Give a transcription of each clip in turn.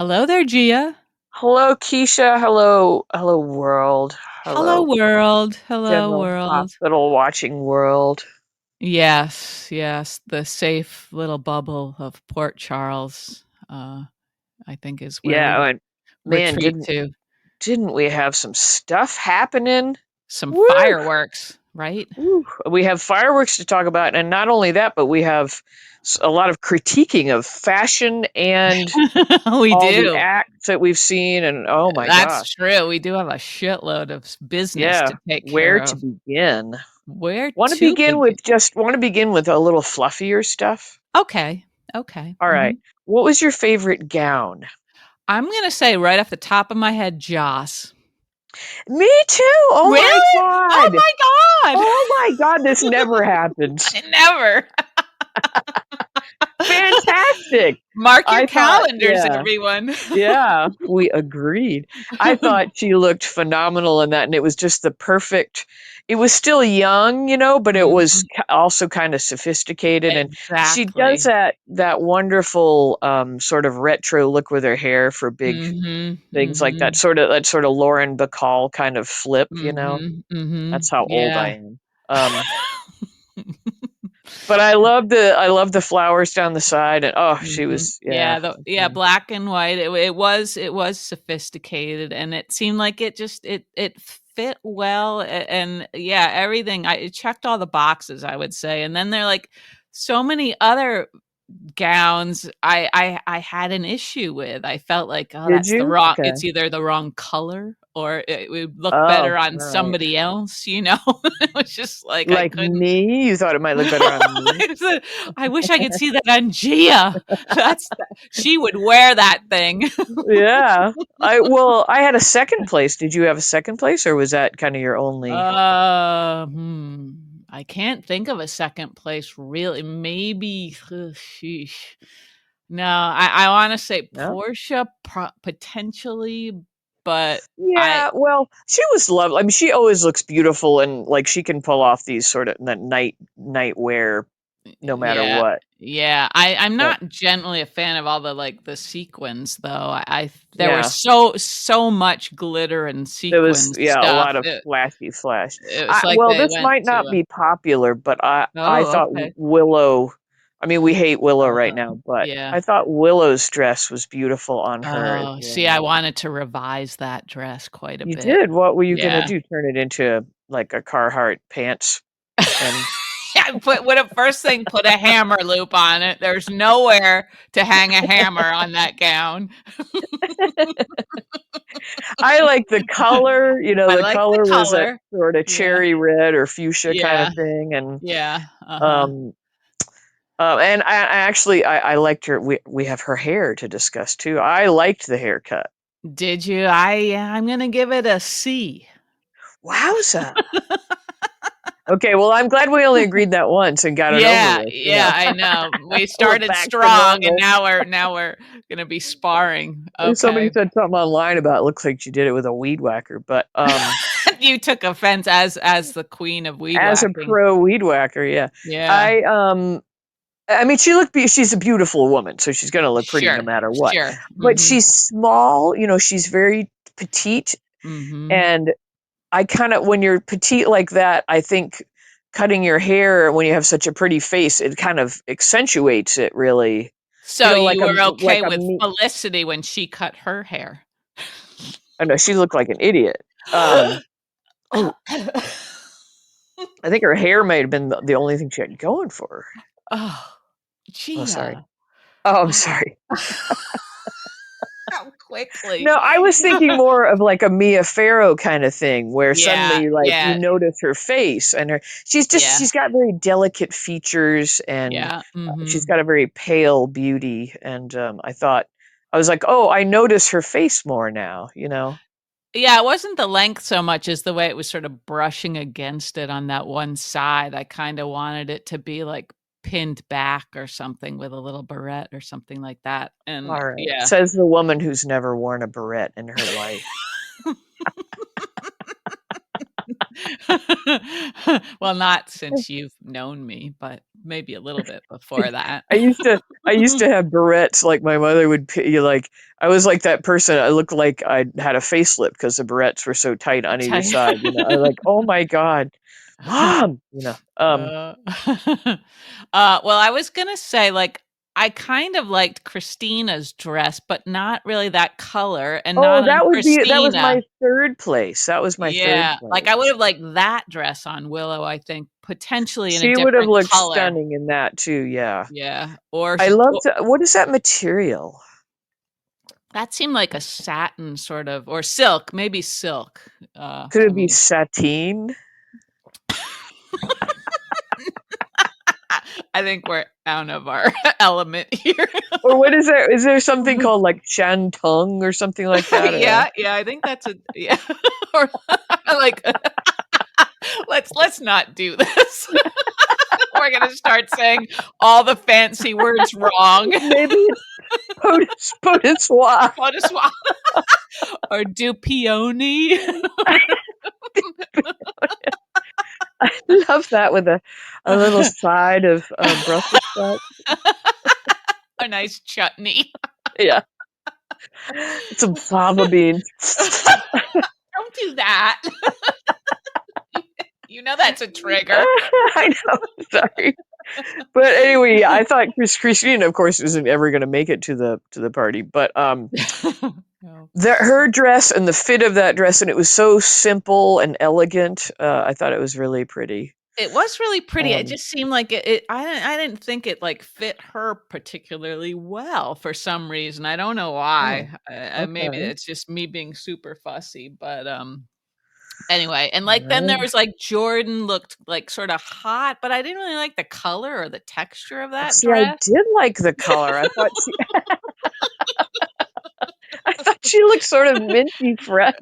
Hello there, Gia. Hello, Keisha. Hello, world. Hello, Hello, world. Hello, General world. Hospital watching world. Yes, yes, the safe little bubble of Port Charles, I think is where Yeah, we and man, retreat didn't to. didn't we have some stuff happening? Some Woo! fireworks, right? Woo. We have fireworks to talk about, and not only that, but we have a lot of critiquing of fashion and We all the do. acts that we've seen. And oh my That's gosh, true. We do have a shitload of business yeah, to take care where to of. begin? Where Want to to begin begin? with a little fluffier stuff? Okay, okay. All right. What was your favorite gown? I'm gonna say right off the top of my head, Joss. Me too. Oh my Really? Oh god. my god! Oh my god, this never happens. I never. Fantastic. Mark your I thought, calendars, yeah. everyone. Yeah, we agreed. I thought she looked phenomenal in that, and it was just the perfect. It was still young, but it was Mhm. also kind of sophisticated, and she does Exactly. that wonderful sort of retro look with her hair for big Mhm, things like that. mhm, Sort of Lauren Bacall kind of flip. mhm, mhm. That's how old I Yeah. am. But I love the flowers down the side, and oh, she Mhm. was, yeah. Yeah, black and white. It was sophisticated, and it seemed like it fit well, and yeah, everything. It checked all the boxes, I would say. And then there are like so many other gowns I had an issue with. I felt like, "Oh, Did that's the you? wrong Okay. it's either the wrong color or it would look Oh, better on right. somebody else," you know? It was just like I Like couldn't. me? You thought it might look better on me? It's a I wish I could see that on Gia. She would wear that thing. Yeah. I had a second place. Did you have a second place, or was that kind of your only? Hmm, I can't think of a second place really. Maybe, sheesh. No, I wanna say No? Portia potentially, but I Yeah, well, she was lovely. I mean, she always looks beautiful, and like she can pull off these sort of that night wear no matter yeah, what. yeah. I'm But not generally a fan of all the sequins though. There was yeah, so much glitter and there was, sequin yeah, a stuff. lot of flashy flash. It was like Well, they this went might to not a be popular, but I oh, thought okay. Willow. I mean, we hate Willow right Uh, now, but yeah. I thought Willow's dress was beautiful on her as Oh, see, I well. wanted to revise that dress quite a You bit. did. What were you gonna Yeah. do? Turn it into like a Carhartt pants and I put what a first thing, put a hammer loop on it. There's nowhere to hang a hammer on that gown. I like the color. I The like the color was that color. sort of Yeah. cherry red or fuchsia kind Yeah. of thing, and Yeah. Uh-huh. um, and I liked her. We have her hair to discuss too. I liked the haircut. Did you? I'm gonna give it a C. Wowza. Okay, well, I'm glad we only agreed that once and got it over Yeah, with. yeah, I know. We We're started back to strong and normal. now we're gonna be sparring. Somebody Okay. said something online about it looks like she did it with a weed whacker, but You took offense as the queen of weed as a whacking. pro weed whacker, yeah. Yeah. I mean, she's a beautiful woman, so she's going to look pretty no Sure, matter what. sure. But Mhm, she's small, she's very petite, mhm. and I kind of when you're petite like that, I think cutting your hair when you have such a pretty face, it kind of accentuates it really. So Like you a were like okay a with me Felicity when she cut her hair? I know she looked like an idiot. Oh, I think her hair might have been the only thing she had going for her. Oh, Oh, sorry. Gia. Oh, I'm sorry. How quickly. No, I was thinking more of like a Mia Farrow kind of thing where Yeah, suddenly like you yeah, notice her face and yeah, she's got very delicate features, and yeah, she's mhm. got a very pale beauty, and I was like, "Oh, I notice her face more now." Yeah, it wasn't the length so much as the way it was sort of brushing against it on that one side. I kinda wanted it to be, like, pinned back or something with a little barrette or something like that, and All right. yeah. Says the woman who's never worn a barrette in her life. Well, not since you've known me, but maybe a little bit before that. I used to have barrettes. Like my mother would, you like, I was like that person. I looked like I had a facelift because the barrettes were so tight on either Tell you. side. You know, I was like, oh my god, mom. You know, Uh, well, I was gonna say, like, I kind of liked Christina's dress, but not really that color and oh, not on that was Christina. my third place. That was my third Yeah, like, I place. would've liked that dress on Willow, I think, potentially in a She would have different looked color. stunning in that too. Yeah, Yeah, or I sh loved. What is that material? that seemed like a satin sort of or silk, maybe silk, Could to it be me. sateen? I think we're out of our element here. Or what is there? Is there something called like shantung or something like that? Or Yeah, yeah, I think that's a yeah, or like, let's not do this. We're gonna start saying all the fancy words wrong. maybe it's potissoir. What is wa or dupioni. I love that with a little side of Brussels sprouts. A nice chutney. Yeah, some fava beans. Don't do that. You know that's a trigger. I know. Sorry, but anyway, yeah, I thought Christine, of course, isn't ever going to make it to the party. But No. her dress and the fit of that dress, and it was so simple and elegant. I thought it was really pretty. It was really pretty. It Um, just seemed like it I didn't think it, like, fit her particularly well for some reason. I don't know oh, why. Maybe okay. it's just me being super fussy, but, anyway, and, like, then there Well, was, like, Jordan looked, like, sorta hot, but I didn't really like the color or the texture of that see, I dress. did like the color. I thought she looked sort of minty fresh,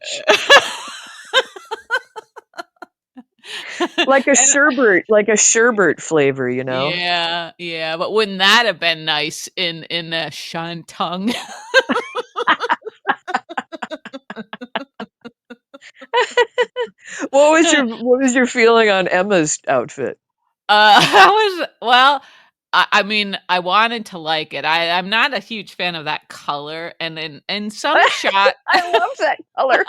And like a sherbet flavor, you know. yeah, yeah, but wouldn't that have been nice in a shantung? What was your feeling on Emma's outfit? I was well, I mean, I wanted to like it. I'm not a huge fan of that color, and in some shot I love that color.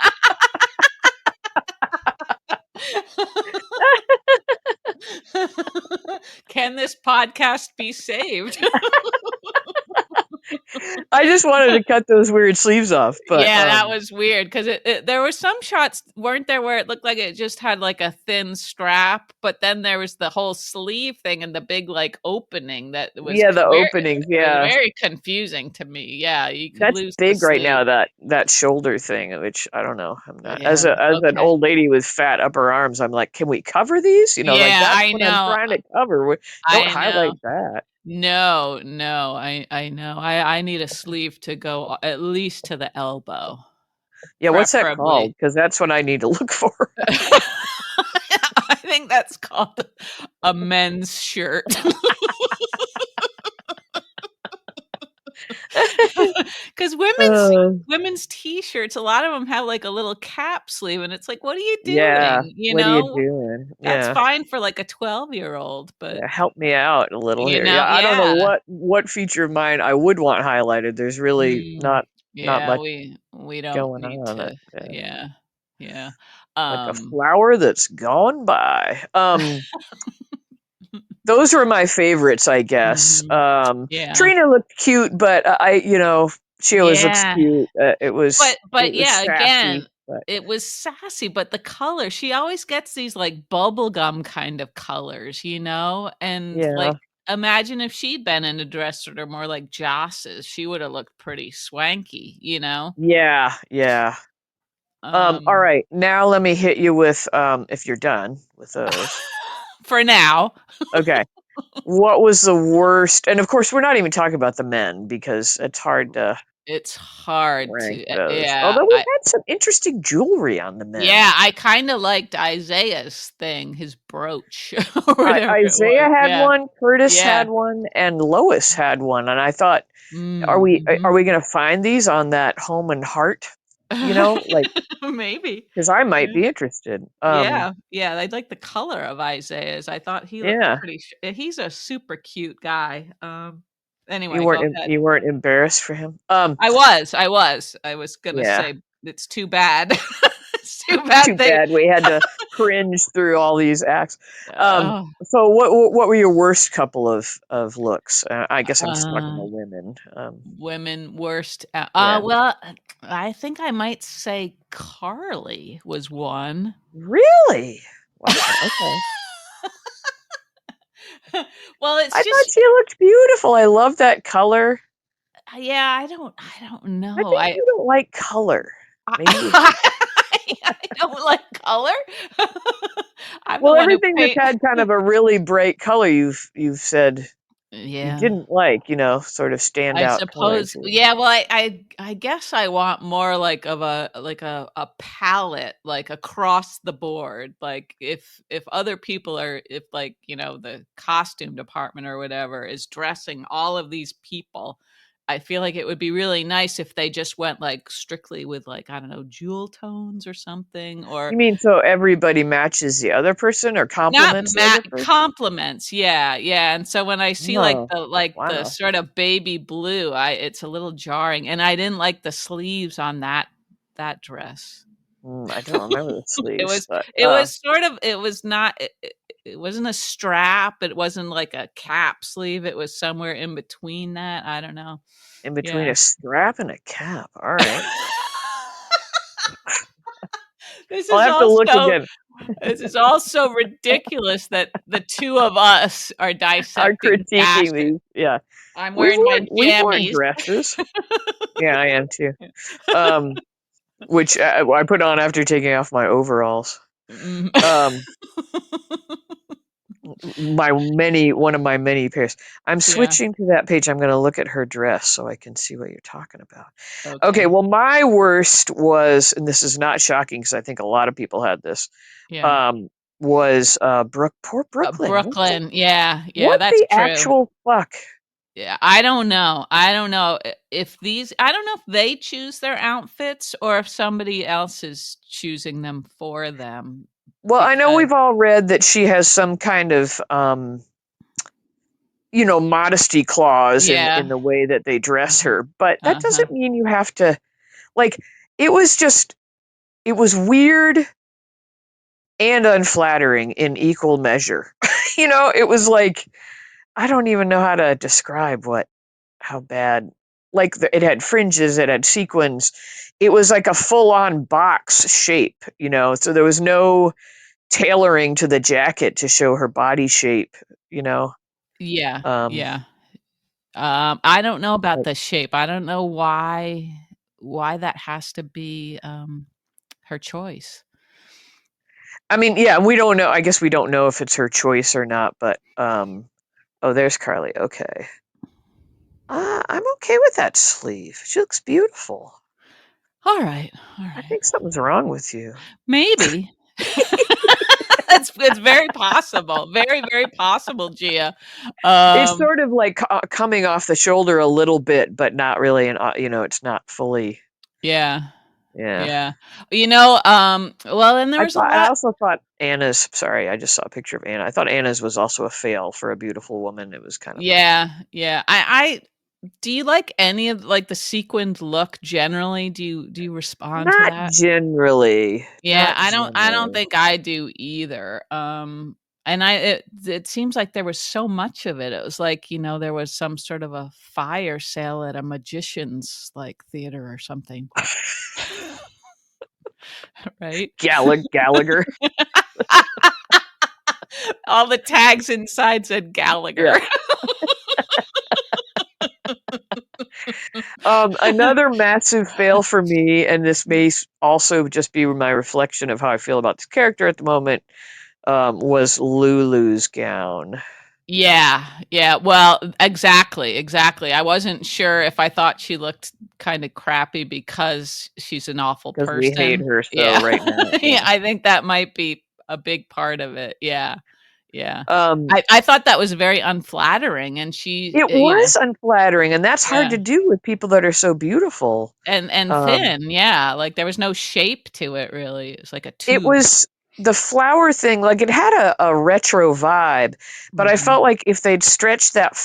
Can this podcast be saved? I just wanted to cut those weird sleeves off, but Yeah, that was weird because there were some shots, weren't there, where it looked like it just had like a thin strap, but then there was the whole sleeve thing and the big like opening that was yeah, the very, openings, it was yeah. very confusing to me. Yeah, you could That's lose the big right sleeve. now, that shoulder thing, which I don't know. I'm not Yeah, as an okay. old lady with fat upper arms, I'm like, can we cover these? You know, like Yeah, that's I what I'm know. trying to cover. Don't I know. highlight that. No, no, I know. I need a sleeve to go at least to the elbow, Yeah, what's that called? preferably. Because that's what I need to look for. I think that's called a men's shirt. Because Uh, women's T-shirts, a lot of them have, like, a little cap sleeve, and it's like, "What are you yeah, doing?" You what are you know? doing? That's Yeah. fine for, like, a 12-year-old, but, Yeah, help me out a little you here. know Yeah, I don't know yeah. what feature of mine I would want highlighted. There's really Mm. not Yeah, much we don't going need on. to yeah, yeah. Like a Um flower that's gone by. Those were my favorites, I guess. Mhm. Yeah. Trina looked cute, but you know, she always looks Yeah. cute. But It was yeah, sassy, again, but it was sassy, but the color, she always gets these, like, bubblegum kind of colors, you know? And, yeah, like, imagine if she'd been in a dress sort of more like Joss's, she woulda looked pretty swanky, you know? yeah, yeah. All Um, right, now let me hit you with if you're done with those. for now. Okay. What was the worst? And of course, we're not even talking about the men because it's hard to It's hard rank to those. yeah, Although we had some interesting jewelry on the men. yeah, I kinda liked Isaiah's thing, his brooch or whatever it was. Isaiah had Yeah, one, Curtis yeah. had one, and Lois had one. And I thought, Mm, are mhm. we going to find these on that Home and Heart? like Maybe. because I might Yeah. be interested. Yeah, yeah, I like the color of Isaiah's. I thought he looked Yeah, pretty he's a super cute guy. you Anyway, weren't go ahead. you weren't embarrassed for him. I was gonna Yeah. say it's too bad. It's too bad Too they bad we had to cringe through all these acts. oh, So what were your worst couple of looks? I guess I'm just talking to uh, women. women worst Yeah. well, I think I might say Carly was one. Really? Wow. Okay. Well, it's I thought just she looked beautiful. I love that color. yeah, I don't I know. think you don't like color. Maybe. I don't like color. I'm the Well, one who everything that's paint. had kind of a really bright color, you've said you Yeah. didn't like. Sort of I standout colors. suppose yeah, well, I guess I want more like of a palette, like across the board. Like if other people are if like, the costume department or whatever is dressing all of these people, I feel like it would be really nice if they just went like strictly with like, I don't know, jewel tones or something or You mean so everybody matches the other person or not compliments the other mat person? compliments, yeah, yeah, and so when I see, Oh, like, the wow. sort of baby blue, I it's a little jarring, and I didn't like the sleeves on that dress. I don't remember the It sleeves, was but, it was sort of it was not it wasn't a strap, it wasn't like a cap sleeve, it was somewhere in between that, I don't know. in between Yeah. a strap and a cap, alright. This I'll is have to look also again. this is also ridiculous that the 2 of us are Are dissecting critiquing fashion. these, yeah. I'm wearing my We've worn jammies. dresses. Yeah, I am too. Um, which, I put on after taking off my overalls. Mm. Um, one of my many pairs. I'm Yeah, switching to that page, I'm gonna look at her dress so I can see what you're talking about. Okay, okay. well, my worst was, and this is not shocking because I think a lot of people had this, Yeah. um, was poor Brooklyn. Brooklyn, yeah, yeah, What that's the true. actual fuck? Yeah, I don't know if these I don't know if they choose their outfits or if somebody else is choosing them for them Well, I know because we've all read that she has some kind of modesty clause in yeah. the way that they dress Mhm. her, but that Uh-huh. doesn't mean you have to like it was just it was weird and unflattering in equal measure. It was like I don't even know how to describe how bad. Like it had fringes, it had sequins. It was like a full-on box shape, so there was no tailoring to the jacket to show her body shape, you know. Yeah, Um, yeah. I don't know about but, the shape. I don't know why that has to be, her choice. I mean, yeah, we don't know. I guess we don't know if it's her choice or not. But oh, there's Carly. Okay, I'm okay with that sleeve. She looks beautiful. Alright, I alright. think something's wrong with you. Maybe. It's very possible. Very, very possible, Gia. It's Um, sort of like coming off the shoulder a little bit, but not really, and it's not fully. yeah, Yeah. yeah. Well, and there was a I lot also thought Anna's. Sorry, I just saw a picture of Anna. I thought Anna's was also a fail for a beautiful woman. It was kind of a yeah, yeah. I do you like any of, like, the sequined look generally? Do you respond to not that? generally, Yeah, not I don't generally. think I do either. And it seems like there was so much of it. It was like, there was some sort of a fire sale at a magician's like theater or something. Right? Gallagher. All the tags inside said Yeah. Gallagher. Another massive fail for me, and this may also just be my reflection of how I feel about this character at the moment, was Lulu's gown. Yeah, yeah. Well, exactly, exactly. I wasn't sure if I thought she looked kind of crappy because she's an awful Because we hate person. her so Yeah. right now. Yeah, Yeah. I think that might be a big part of it. Yeah. Yeah. Um, I thought that was very unflattering, and she, it was unflattering, and that's hard yeah, to do with people that are so beautiful. and Um, thin, yeah, like, there was no shape to it really, it was like a it tube. was the flower thing, like, it had a retro vibe, but I Mhm, felt like if they'd stretched that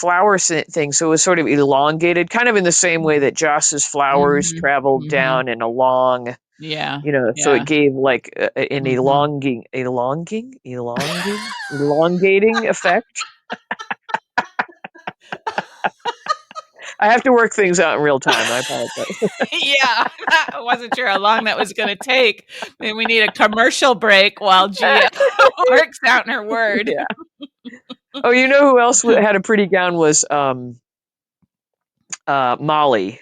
thing so it was sort of elongated, kind of in the same way that Joss's flowers mhm, traveled mhm. down in a long, Yeah, so it yeah, gave like an mhm. elongating effect. I have to work things out in real time. I apologize. Yeah, I wasn't sure how long that was gonna take. Maybe we need a commercial break while Gia works out her word. Yeah. Oh, you know who else had a pretty gown was Molly.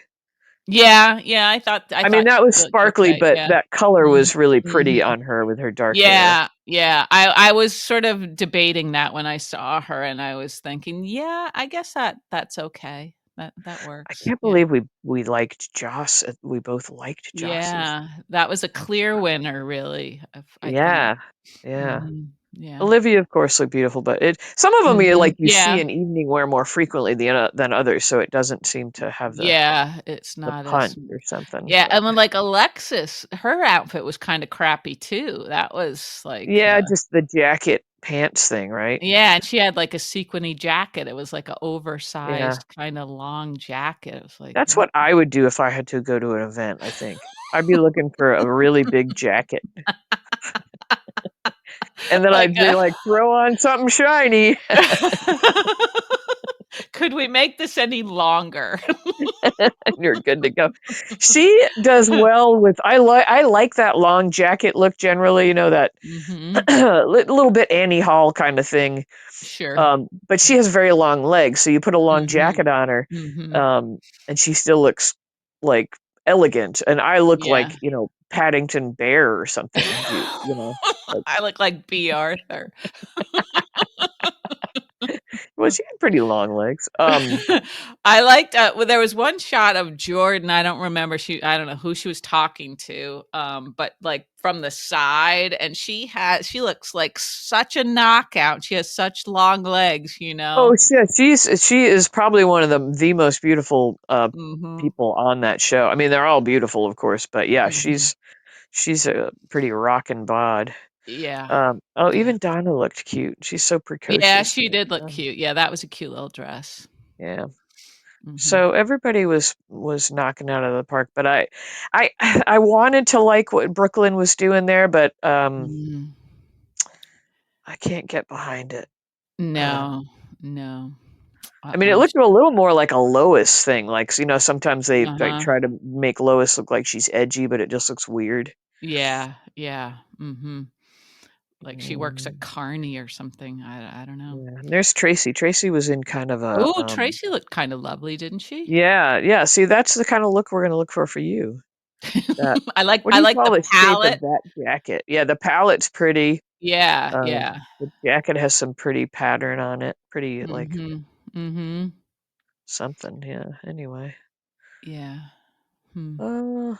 Yeah, yeah, I I mean, thought that was she looked sparkly, okay, but yeah. that color Mhm, was really pretty mhm. on her with her dark hair. Yeah, yeah. I was sort of debating that when I saw her, and I was thinking, "Yeah, I guess that's okay. That I works." can't Yeah. believe we liked Joss. We both liked Joss's. Yeah, that was a clear winner, really, I think. Yeah, yeah. Mhm. Yeah. Olivia, of course, looked beautiful, but some of them Mhm. you see Yeah. in evening wear more frequently than others, so it doesn't seem to have Yeah, it's the not as punch or something. yeah, But and then, like, Alexis, her outfit was kinda crappy too. That was, like, yeah, just the jacket pants thing, right? yeah, and she had, like, a sequiny jacket. It was, like, a Yeah, oversized, kinda long jacket. It was like, that's what I would do if I had to go to an event. I think I'd be looking for a really big jacket, and then like I'd be a like, throw on something shiny, could we make this any longer? and you're good to go. She does well with. I like that long jacket look generally. You know that Mhm. little bit Annie Hall kind of thing. Sure. But she has very long legs, so you put a long Mhm. jacket on her, Mhm. um, and she still looks like elegant. And I look Yeah. like Paddington Bear or something. Like I look like B. Arthur. well, she had pretty long legs. I liked, well, there was one shot of Jordan, I don't know who she was talking to, but, like, from the side, and she looks like such a knockout. She has such long legs, you Oh, know? she is probably one of the most beautiful Mhm. people on that show. I mean, they're all beautiful, of course, but yeah, Mhm. she's a pretty rockin' bod. Yeah. Oh, Yeah. even Donna looked cute. She's so Yeah, precocious. she did look Um, cute. Yeah, that was a cute little dress. yeah. Mhm. So everybody was knocking out of the park, but I I wanted to like what Brooklyn was doing there, but Mm. I can't get behind it. Uh, No. No. I mean, it Uh-uh. looked a little more like a Lois thing. Like, sometimes they like Uh-huh. try to make Lois look like she's edgy, but it just looks weird. Yeah, yeah. Mhm. Like she works at Mm, Carney or something. I don't know. yeah. And there's Tracy. Tracy was in kind of a Ooh, Tracy looked kinda lovely, didn't she? yeah, yeah. See, that's the kind of look we're gonna look for you. That what do I you like call the the shape of palette. that jacket? Yeah, the palette's pretty. Yeah, yeah. The jacket has some pretty pattern on it, pretty, like, Mhm. Mhm. something, yeah, anyway. Yeah. Hmm. Uh,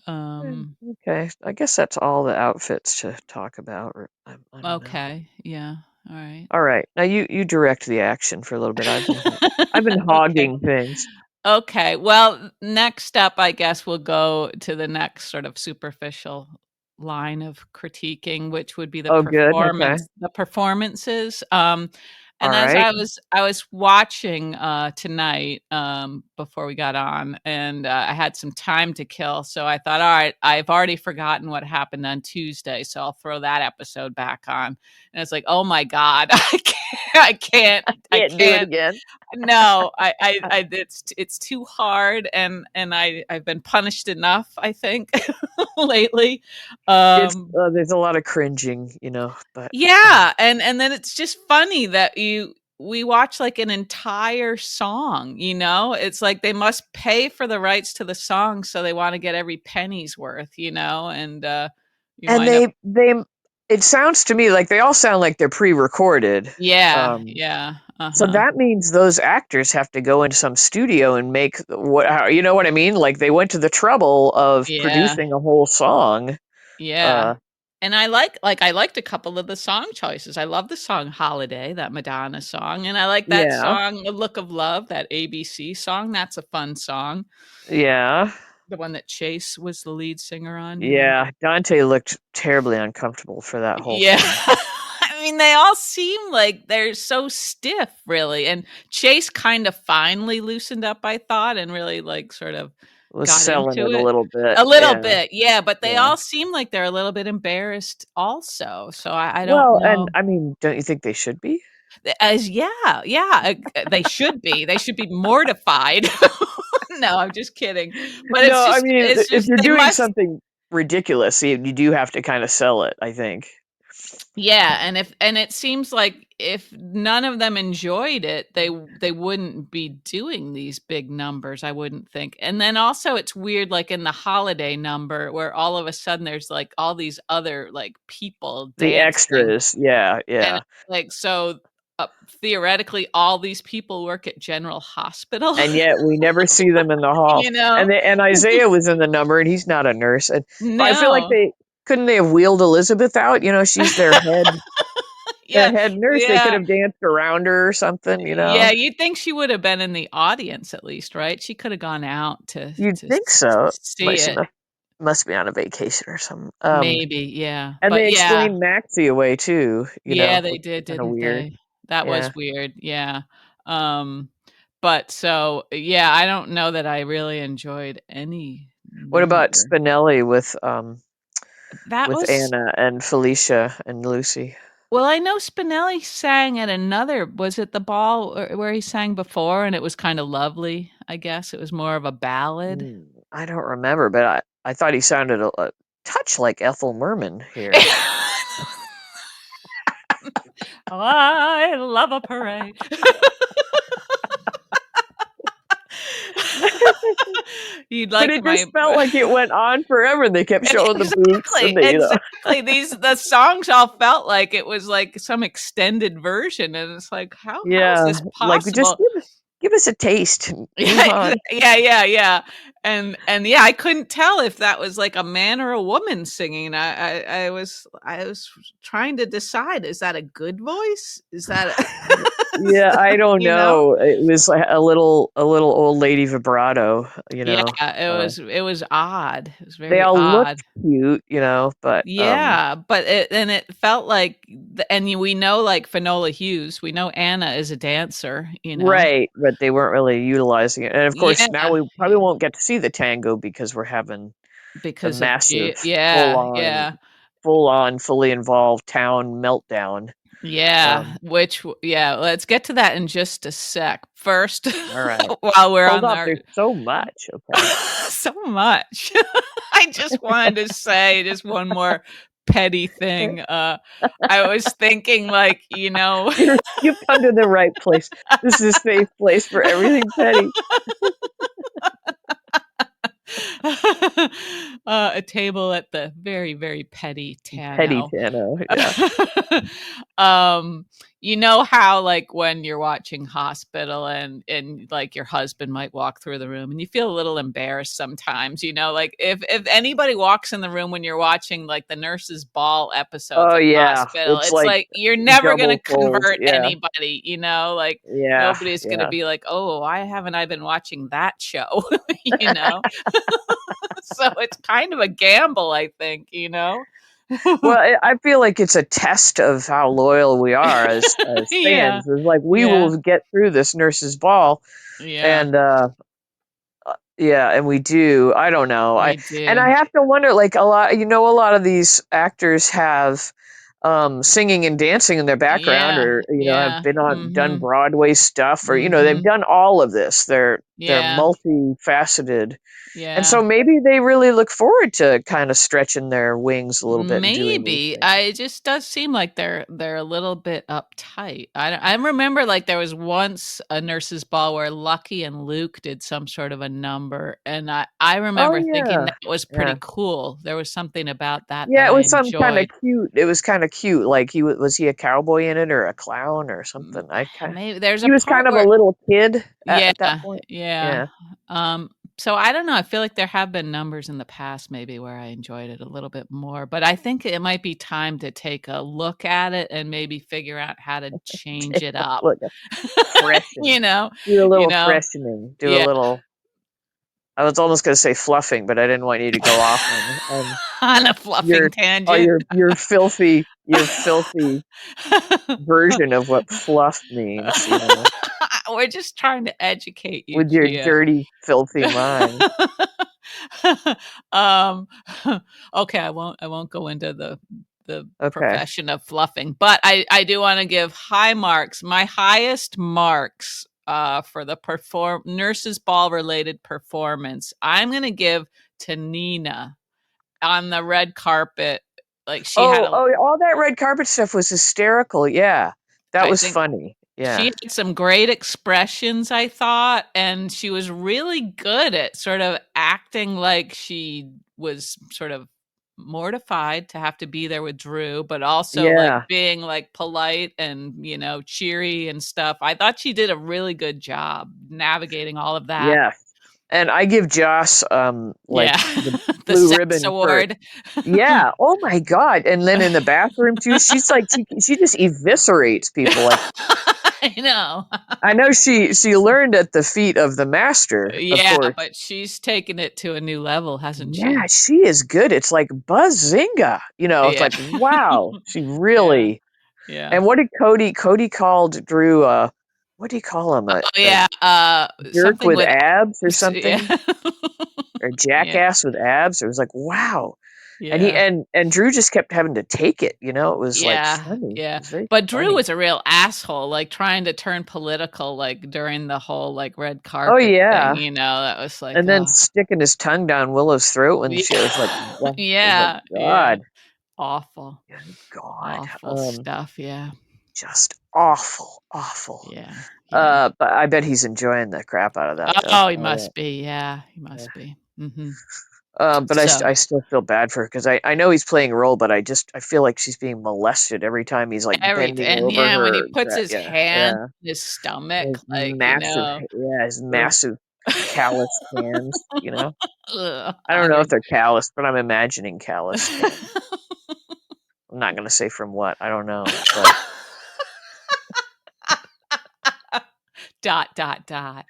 Um, okay, I guess that's all the outfits to talk about, or I don't know. okay. Yeah. Alright. Alright, now you direct the action for a little bit, I've been Okay. hogging things. Okay. Well, next up, I guess we'll go to the next sort of superficial line of critiquing, which would be Oh, good, okay. the performances. And as Alright, I was watching tonight before we got on, and I had some time to kill, so I thought, all right, I've already forgotten what happened on Tuesday, so I'll throw that episode back on. And it's like, oh my god, I can't do it can't again. no, it's too hard, and I've been punished enough, I think, lately. It's Um, there's a lot of cringing, but, yeah, and then it's just funny that we watch, like, an entire song, you know? It's like they must pay for the rights to the song, so they wanna get every penny's worth, you know? And, you and wind up they it sounds to me like they all sound like they're pre-recorded, yeah, um yeah, so uh-huh. that means those actors have to go into some studio and make you know what I mean? Like they went to the trouble of Yeah, producing a whole song. Uh, yeah. And I liked a couple of the song choices. I love the song "Holiday," that Madonna song, and I like that Yeah, song "A Look of Love," that ABC song. That's a fun song. yeah, The one that Chase was the lead singer on, you know? yeah. Dante looked terribly uncomfortable for that whole Yeah. thing. I mean, they all seem like they're so stiff, really, and Chase kind of finally loosened up, I thought, and really, like, sort of Was got selling into it a it. little bit. A little Yeah, bit, yeah, but they yeah. all seem like they're a little bit embarrassed also, so I don't Well, and know. I mean, don't you think they should be? As yeah, yeah, they should be. They should be mortified. No, I'm just kidding. But No, I mean, it's if just you're they doing must. something ridiculous, you do have to kind of sell it, I think. Yeah, and it seems like if none of them enjoyed it, they wouldn't be doing these big numbers, I wouldn't think. And then also it's weird, like in the holiday number where all of a sudden there's like all these other like people The dancing. extras, yeah, And yeah. like so theoretically all these people work at General Hospital, And yet we never see them in the hall. you know? And Isaiah was in the number, and he's not a nurse. And but I feel like No. they couldn't they have wheeled Elizabeth out? You know, she's their Yeah, head nurse. They could yeah. have danced around her or something. You know, Yeah, you'd think she would have been in the audience at least, right? She could have gone out you'd think to so, see but she it. must be on a vacation or something. Maybe, yeah. And But they yeah. explained Maxie away too. You Yeah, know, they which is did, kind of didn't weird. they? That Yeah. was weird, yeah. Um, but so, yeah, I don't know that I really enjoyed any What about number. Spinelli That with was Anna and Felicia and Lucy? well, I know Spinelli sang at another was it the ball where he sang before and it was kinda lovely, I guess? It was more of a ballad? I don't remember, but I thought he sounded a touch like Ethel Merman here. I love a parade. You'd But like it my just felt like it went on forever, and they kept showing the boots and exactly, the. exactly. The songs all felt like it was like some extended version, and it's like, how is Yeah, this like, just possible? give us a taste and move Yeah, on. yeah, yeah, yeah. And yeah, I couldn't tell if that was like a man or a woman singing. I was trying to decide, is that a good voice? Is that Yeah, I don't you know? know. It was like a little old lady vibrato, you Yeah, know? Uh, it was odd. It was they very all odd. looked cute, but, Yeah, but it felt like we know, like, Finola Hughes, we know Anna is a dancer, you know? right, but they weren't really utilizing it, and, of course, now Yeah, we probably yeah, won't get to see the tango because we're having the because of massive yeah, full-on yeah, full-on, fully involved town meltdown. yeah, Um, yeah, let's get to that in just a sec. First, alright. while we're Hold on up, our there's so much, okay. so much. I just wanted to say just one more petty thing, I was thinking, like, You've come to the right place. This is a safe place for everything petty. a table at the very, very petty Petty Tano. Tano, yeah. um, you know how like when you're watching Hospital and like your husband might walk through the room and you feel a little embarrassed sometimes, like if anybody walks in the room when you're watching like the nurses ball episodes Oh, of yeah, Hospital, it's it's like like you're never gonna double fold, convert yeah. anybody, like Yeah, nobody's gonna yeah. be like, oh, why haven't I been watching that show? you know so it's kind of a gamble, I think. Well, I feel like it's a test of how loyal we are as Yeah. fans. It's like, we Yeah. will get through this nurse's ball, Yeah. and, yeah, and we do. I don't know. We I do. have to wonder, like, a lot of these actors have singing and dancing in their background, Yeah. or have Yeah. been on done Mhm. Broadway stuff, or they've Mhm. done all of this. They're Yeah. multifaceted, and Yeah. so maybe they really look forward to kind of stretching their wings a little bit and doing these Maybe. things. It just does seem like they're a little bit uptight. I remember, like, there was once a nurses' ball where Lucky and Luke did some sort of a number, and I Oh, remember thinking yeah, that was pretty yeah. cool. There was something about that that Yeah, it I was some kind of enjoyed. cute. It was kind of cute. Like, was he a cowboy in it, or a clown or something? Maybe there's a He was part kind of a where little kid at yeah, that point. yeah. Yeah. Um, So I don't know, I feel like there have been numbers in the past maybe where I enjoyed it a little bit more, but I think it might be time to take a look at it and maybe figure out how to change Take it a up. look at freshen. You know? Do a You little know? freshening. Do a Yeah. little. I was almost going to say fluffing, but I didn't want you to go off on On a fluffing your tangent. your filthy version of what fluff means. We're just trying to educate you, With your Gia. dirty, filthy mind. um, okay, I won't go into the Okay. profession of fluffing, but I do want to give high marks. My highest marks for the nurses ball related performance, I'm gonna give to Nina on the red carpet. Like she had Oh, a oh, all that red carpet stuff was hysterical. Yeah, that I was think funny. she Yeah, had some great expressions, I thought, and she was really good at sort of acting like she was sort of mortified to have to be there with Drew, but also like yeah, being like polite and, cheery and stuff. I thought she did a really good job navigating all of that. yeah. And I give Joss Yeah. like the The blue sex ribbon for award. yeah. Oh my god. And then in the bathroom too, she's like she just eviscerates people. Like I know. I know she learned at the feet of the master, of Yeah, course. but she's taken it to a new level, hasn't Yeah, she? she is good. It's like Buzzinga. It's Yeah. like wow. She Yeah. really. Yeah. And what did Cody called Drew what do you call him? Oh, A yeah, jerk something with with abs or abs, yeah. something? Or Yeah, jackass with abs? It was like, wow. And he yeah, and Drew just kept having to take it, It was like yeah, funny. It yeah, was very but Drew funny. was a real asshole, like, trying to turn political, like, during the whole, like, red Oh carpet thing, yeah. that was like, And then oh. sticking his tongue down Willow's throat when she I was like, Yeah, what? I was like, yeah, yeah, God, awful, good God. awful stuff, yeah, Just awful, awful. yeah, yeah. But I bet he's enjoying the crap out of that though. Oh, he must be, yeah, he Yeah. must be, mhm. But So I still feel bad for her because I know he's playing a role, but I feel like she's being molested every time he's like everything bending and over yeah, when he her. puts his Yeah, hand yeah. in his stomach, His like, massive, yeah, his ugh. massive calloused hands. Ugh, I don't know if hard. they're calloused, but I'm imagining calloused hands. I'm not gonna say from what. I don't know, but Dot, dot, dot.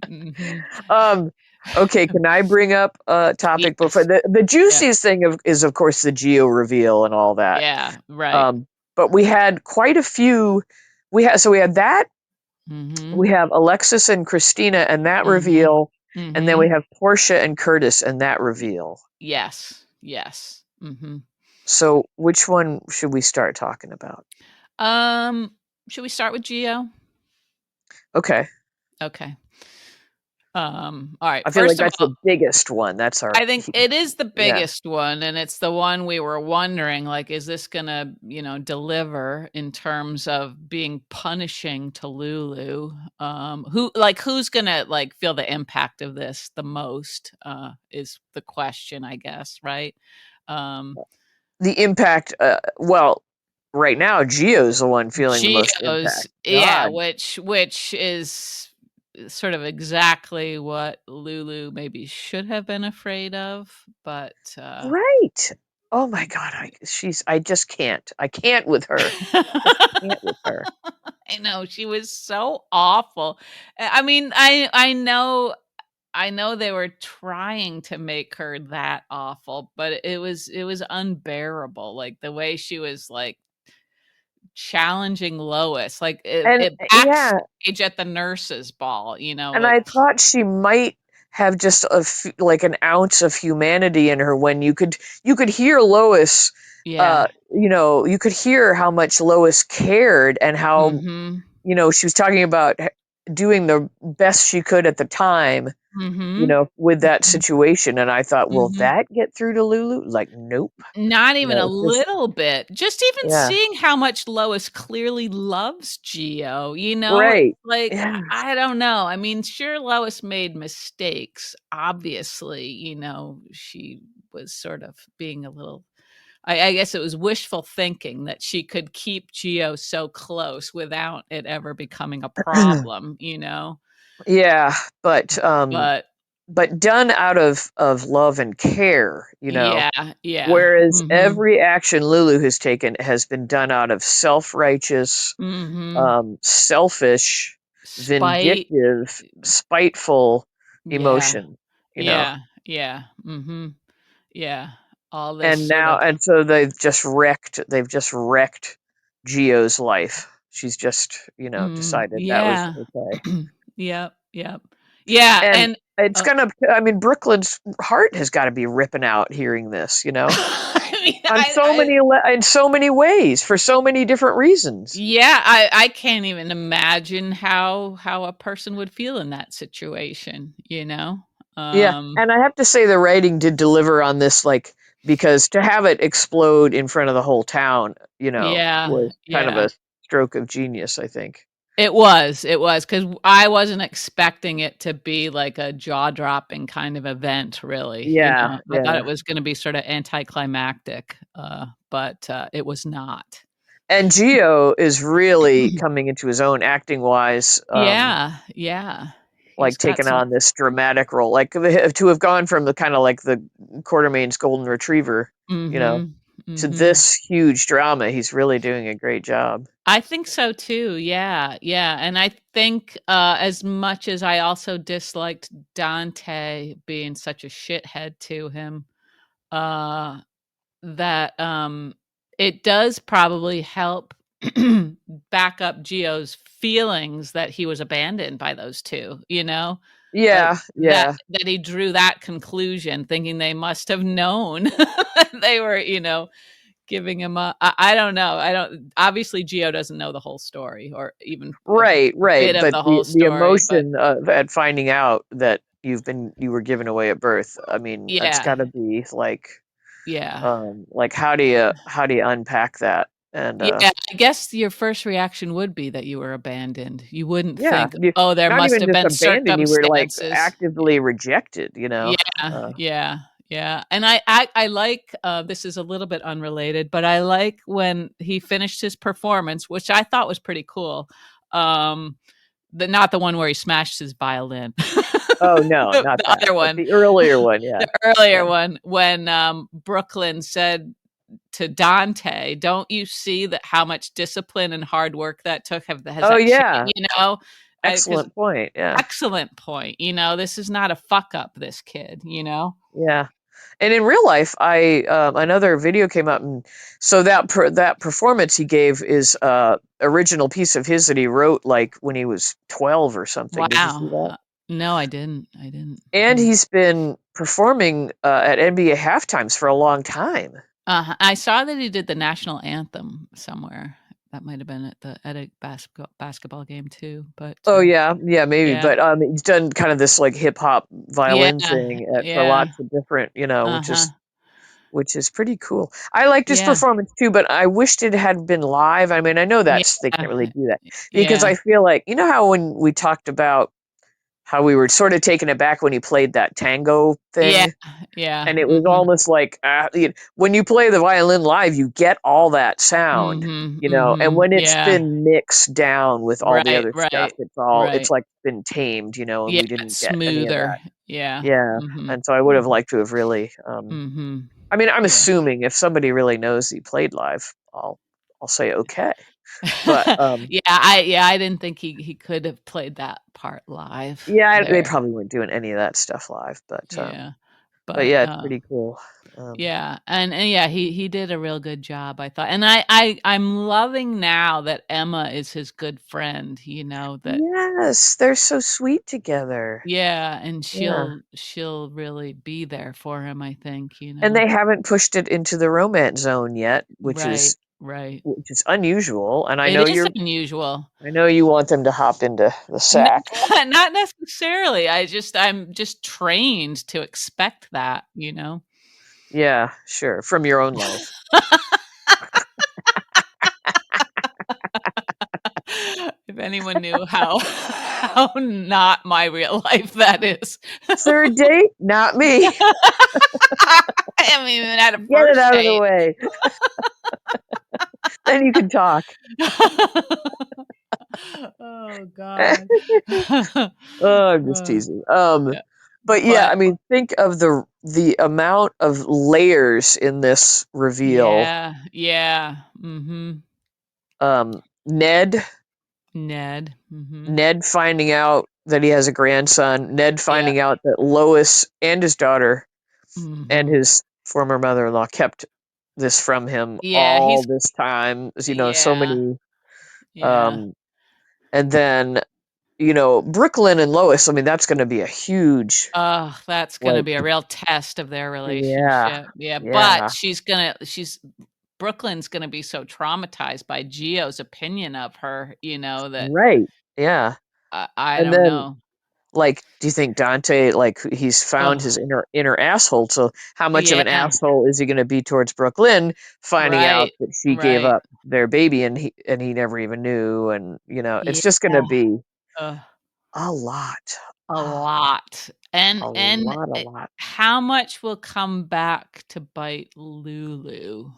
Mhm. um. Okay, can I bring up a topic before Yes. the Yeah. juiciest thing is of course the Geo reveal and all that. Yeah, right. Um, but we had quite a few. We had that. We Mhm. have Alexis and Christina and that Mhm. reveal, and then we Mhm. have Portia and Curtis and that reveal. Yes. Yes. Mhm. So, which one should we start talking about? Um, should we start with Geo? Okay, Okay. All right. I feel like First of that's all, the biggest one. That's our, I think it is the yeah, biggest one, and it's the one we were wondering, like, is this gonna, deliver in terms of being punishing to Lulu? Who's gonna like feel the impact of this the most? Is the question, I guess, right? Um, the impact. Well, right now Geo's the one feeling the most Geo's, impact. yeah, God, which is sort of exactly what Lulu maybe should have been afraid of, but right? Oh my God, I just can't. I can't with her. Just can't with her. I know, she was so awful. I mean, I know they were trying to make her that awful, but it was unbearable, like, the way she was, like, challenging Lois, like, And it yeah, backstage at the nurses' ball, and like I thought she might have just like an ounce of humanity in her when you could hear Lois, yeah. you could hear how much Lois cared and how Mhm. she was talking about doing the best she could at the time, Mhm. with that Mhm. situation. And I thought, will Mhm. that get through to Lulu? Like, nope. Not even a It's just little bit. Just even yeah, seeing how much Lois clearly loves Geo, it's right, like, yeah. I don't know. I mean, sure, Lois made mistakes. Obviously, she was sort of being a little I guess it was wishful thinking that she could keep Geo so close without it ever becoming a problem, Yeah, but But but done out of love and care, you know. Yeah, yeah. Whereas Mhm. every action Lulu has taken has been done out of self-righteous, Mhm. selfish, Spite. vindictive, spiteful Yeah. emotion, you know. Yeah. Yeah. Mhm. Yeah. All this And sort now of and so they've just wrecked Geo's life. She's just, decided that was yeah. okay. Yep, yep. Yeah, And and it's uh, gonna I mean, Brooklyn's heart has gotta be ripping out hearing this, you know? I mean, On so many in so many ways, for so many different reasons. yeah, I can't even imagine how a person would feel in that situation, you know? Yeah, Um, and I have to say the writing did deliver on this, like, because to have it explode in front of the whole town, yeah, was kind of yeah. a stroke of genius, I think. It was because I wasn't expecting it to be like a jaw-dropping kind of event, really, you Yeah, know? I thought yeah. it was gonna be sorta anticlimactic, but, it was not. And Geo is really coming into his own acting-wise, Yeah, yeah. He's like, got taking some on this dramatic role, like, to have gone from the kinda like the Quartermain's golden retriever, you know, mhm, to mhm. this huge drama, he's really doing a great job. I think so too, yeah, yeah, and I think, as much as I also disliked Dante being such a shithead to him, uh, that, it does probably help back up Gio's feelings that he was abandoned by those 2, you know? Like, Yeah, that yeah. that he drew that conclusion thinking they must have known they were, giving him a I don't know, I don't obviously, Gio doesn't know the whole story or even a Right, right, bit of but the whole the story, but emotion of at finding out that you were given away at birth, I mean, that's yeah, gotta be yeah. like, how do you unpack that? And, Yeah, I guess your first reaction would be that you were abandoned. You wouldn't yeah, think, you "Oh, there not must even have just been abandoned, you were, like, circumstances." actively rejected, you know? Yeah, yeah, yeah, and I like, this is a little bit unrelated, but I like when he finished his performance, which I thought was pretty cool, um, not the one where he smashed his violin. Oh, no, not The that, other but one, the earlier one, yeah, the earlier yeah. one when, Brooklyn said to Dante, "Don't you see that how much discipline and hard work that took? Have has Oh, that cha" yeah, you know? Because excellent point, yeah. excellent point, this is not a fuck up, this kid, you know? Yeah. And in real life, another video came up, and so that performance he gave is original piece of his that he wrote like when he was 12 or something. Did you see Wow. that? No, I didn't. And Hmm. he's been performing at NBA halftimes for a long time. I saw that he did the national anthem somewhere. That might have been at a basketball game too, but, Oh yeah, yeah, maybe, yeah. but he's done kind of this like hip hop Yeah, violin thing for yeah. lots of different, Uh-huh. which is pretty cool. I liked his Yeah. performance too, but I wished it had been live. I mean, I know Yeah. they can't really do that because Yeah. I feel like how when we talked about how we were sort of taken aback when he played that tango Yeah. thing, Yeah. and it was Mhm. almost like when you play the violin live, you get all that sound, Mhm. and Mhm. when it's Yeah. been mixed down with all the Right, other stuff, right, it's right. like been tamed, and Yeah, we didn't it's get any of that. smoother. Yeah. Yeah, Mhm. and so I would have Mhm. liked to have really. Mhm. I mean, I'm Yeah. assuming if somebody really knows he played live, I'll say okay. But I didn't think he could have played that part live yeah, they there. probably weren't doing any of that stuff live. Yeah. But But, yeah, it's pretty cool. yeah, and yeah, he did a real good job, I thought, and I'm loving now that Emma is his good friend, that Yes, they're so sweet together. yeah, and Yeah, she'll really be there for him, I think, and they haven't pushed it into the romance zone yet, Right, right. which is unusual. And It is unusual. I know you want them to hop into the N sack. not necessarily, I'm just trained to expect that, you know? Yeah, sure, from your own life. If anyone knew how how not my real life that is. Third date, not me. I haven't even had a Get it first out of the date. way. Then you can talk. Oh god. Oh, I'm just Uh, teasing. yeah. But yeah, but I mean, think of the amount of layers in this reveal. yeah, yeah. Mhm. Ned, Ned. Mhm. Ned finding out that he has a grandson. Ned Yeah. finding out that Lois and his daughter and Mhm. his former mother-in-law kept this from him Yeah, all he's this time. So yeah. many. Yeah. Um, and then Brooklyn and Lois. I mean, that's going to be a huge, Oh, that's gonna like, be a real test of their yeah, relationship. Yeah, but yeah, she's Brooklyn's gonna be so traumatized by Gio's opinion of her, that right, yeah. I And don't then, know. like, do you think Dante, like, he's found his Oh, inner asshole? So how much of yeah, an asshole is he going to be towards Brooklyn, finding out right, that she gave right. up their baby and he never even knew, and Yeah, it's just going to be ugh, a lot, a ah, lot. a And, lot, a lot. how much will come back to bite Lulu?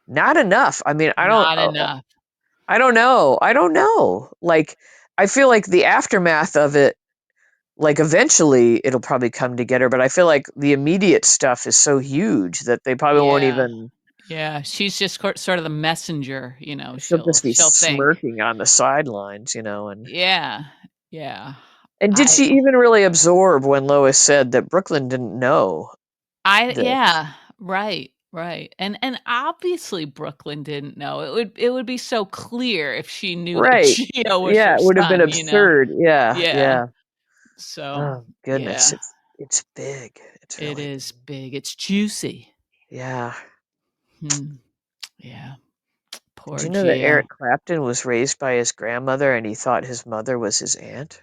Not enough. I mean, Not enough. I don't know. I don't know. Like, I feel like the aftermath of it, like, eventually it'll probably come together, but I feel like the immediate stuff is so huge that they probably won't Yeah, even. yeah, she's just sort of the messenger, She'll she'll just be she'll think. smirking on the sidelines. Yeah, yeah. And did I she even really absorb when Lois said that Brooklyn didn't know this? yeah, right, right, and obviously Brooklyn didn't know. It would be so clear if she knew that Right. Gio was Yeah, her it would have been son. absurd. Yeah, Yeah, yeah. so, Oh goodness, yeah, it's big. It's it really is big. big, it's juicy. Yeah. Hmm, yeah, Did poor you know that Gio. Eric Clapton was raised by his grandmother and he thought his mother was his aunt?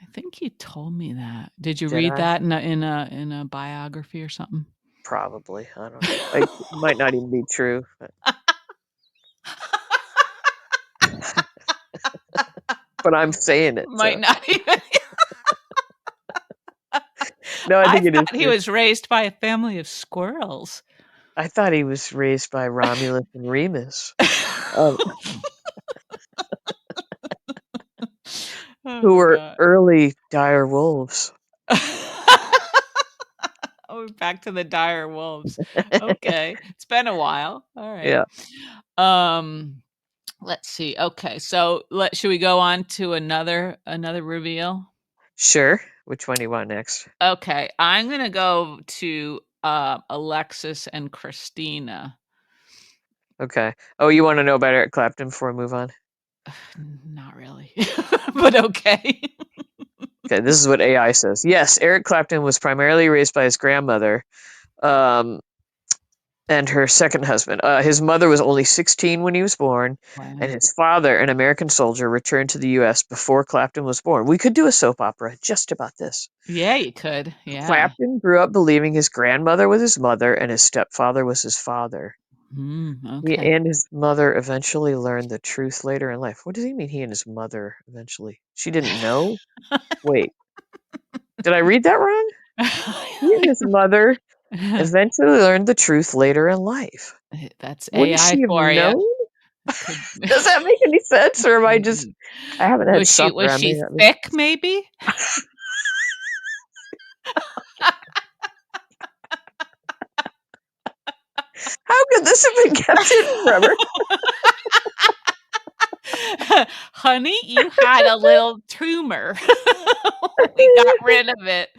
I think you told me that. Did you Did read I? that in a biography or something? Probably. I don't know. It might not even be true. But I'm saying it, Might so not even no, I I think it is thought he true. was raised by a family of squirrels. I thought he was raised by Romulus and Remus, um, who Oh were god. early dire wolves. Oh, back to the dire wolves. Okay. It's been a while. All right. Yeah, Um, let's see. Okay. So should we go on to another reveal? sure. Which one do you want next? Okay. I'm gonna go to Alexis and Christina. Okay. Oh, you want to know about Eric Clapton before we move on? Not really. But okay. Okay, this is what AI says. Yes, Eric Clapton was primarily raised by his grandmother, um, and her second husband. His mother was only 16 when he was born, and Wow. his father, an American soldier, returned to the U.S. before Clapton was born. We could do a soap opera just about this. Yeah, you could. Yeah. Clapton grew up believing his grandmother was his mother and his stepfather was his father. He Okay. and his mother eventually learned the truth later in life. What does he mean, he and his mother eventually? She didn't know? Wait, did I read that wrong? He and his mother eventually learned the truth later in life. That's Wouldn't AI she have for you. known? Could Does that make any sense, or am I just? I haven't had supper. was I may she not be. thick maybe? How could this have been kept hidden forever? Honey, you had a little tumor. We got rid of it.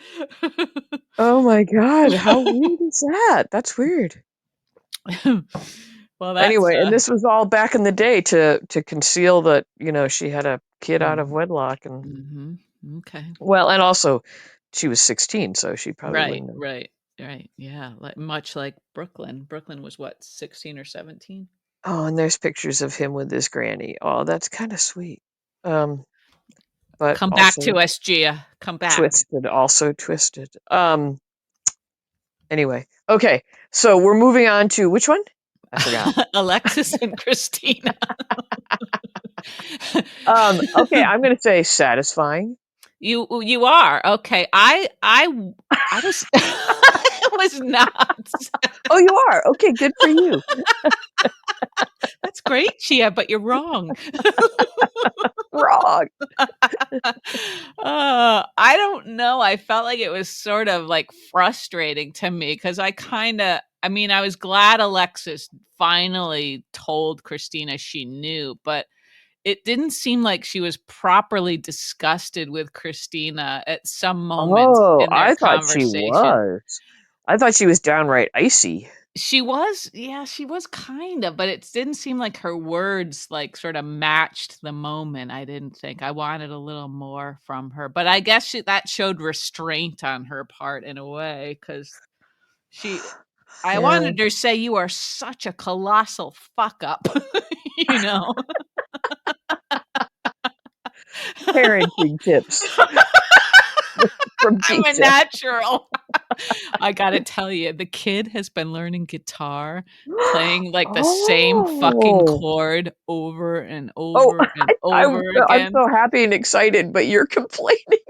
Oh my god, how weird is that? That's weird. Well, that's, Anyway, and this was all back in the day to conceal that she had a kid out of mm, wedlock, and mhm, okay. well, and also she was 16, so she probably Right, wouldn't have. right, right, yeah, much like Brooklyn. Brooklyn was what, 16 or 17? Oh, and there's pictures of him with his granny. Oh, that's kind of sweet. Um, but Come back also to us, Gia, come back. twisted, also twisted. Anyway, okay, so we're moving on to which one? I forgot. Alexis and Christina. Okay, I'm gonna say satisfying. You are, okay. I was I was not. Oh, you are? Okay, good for you. That's great, Chia, but you're wrong. Wrong. I don't know. I felt like it was sort of like frustrating to me because I mean, I was glad Alexis finally told Christina she knew, but it didn't seem like she was properly disgusted with Christina at some moments Oh, in their I thought she conversation. was. I thought she was downright icy. She was, yeah, she was kind of, but it didn't seem like her words, like, sorta matched the moment, I didn't think. I wanted a little more from her, but I guess that showed restraint on her part in a way, because she I Yeah, wanted her to say, "You are such a colossal fuck up," you know? parenting tips from I'm a Keisha. natural. I gotta tell you, the kid has been learning guitar, playing, like, the same fucking Oh. chord over and Oh, over and I'm over I'm again. so happy and excited, but you're complaining.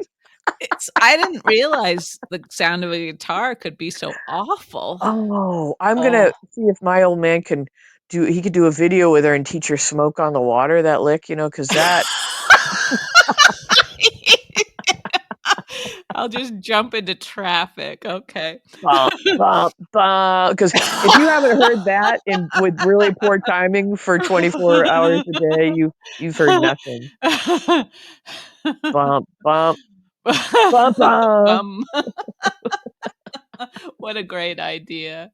I didn't realize the sound of a guitar could be so awful. Oh, I'm Oh. gonna see if my old man can he could do a video with her and teach her "Smoke on the Water," that lick, because that I'll just jump into traffic, okay. bum, bum, bum. Because if you haven't heard that in with really poor timing for 24 hours a day, you've heard nothing. Bump, bump, bump, bump. Bum. What a great idea.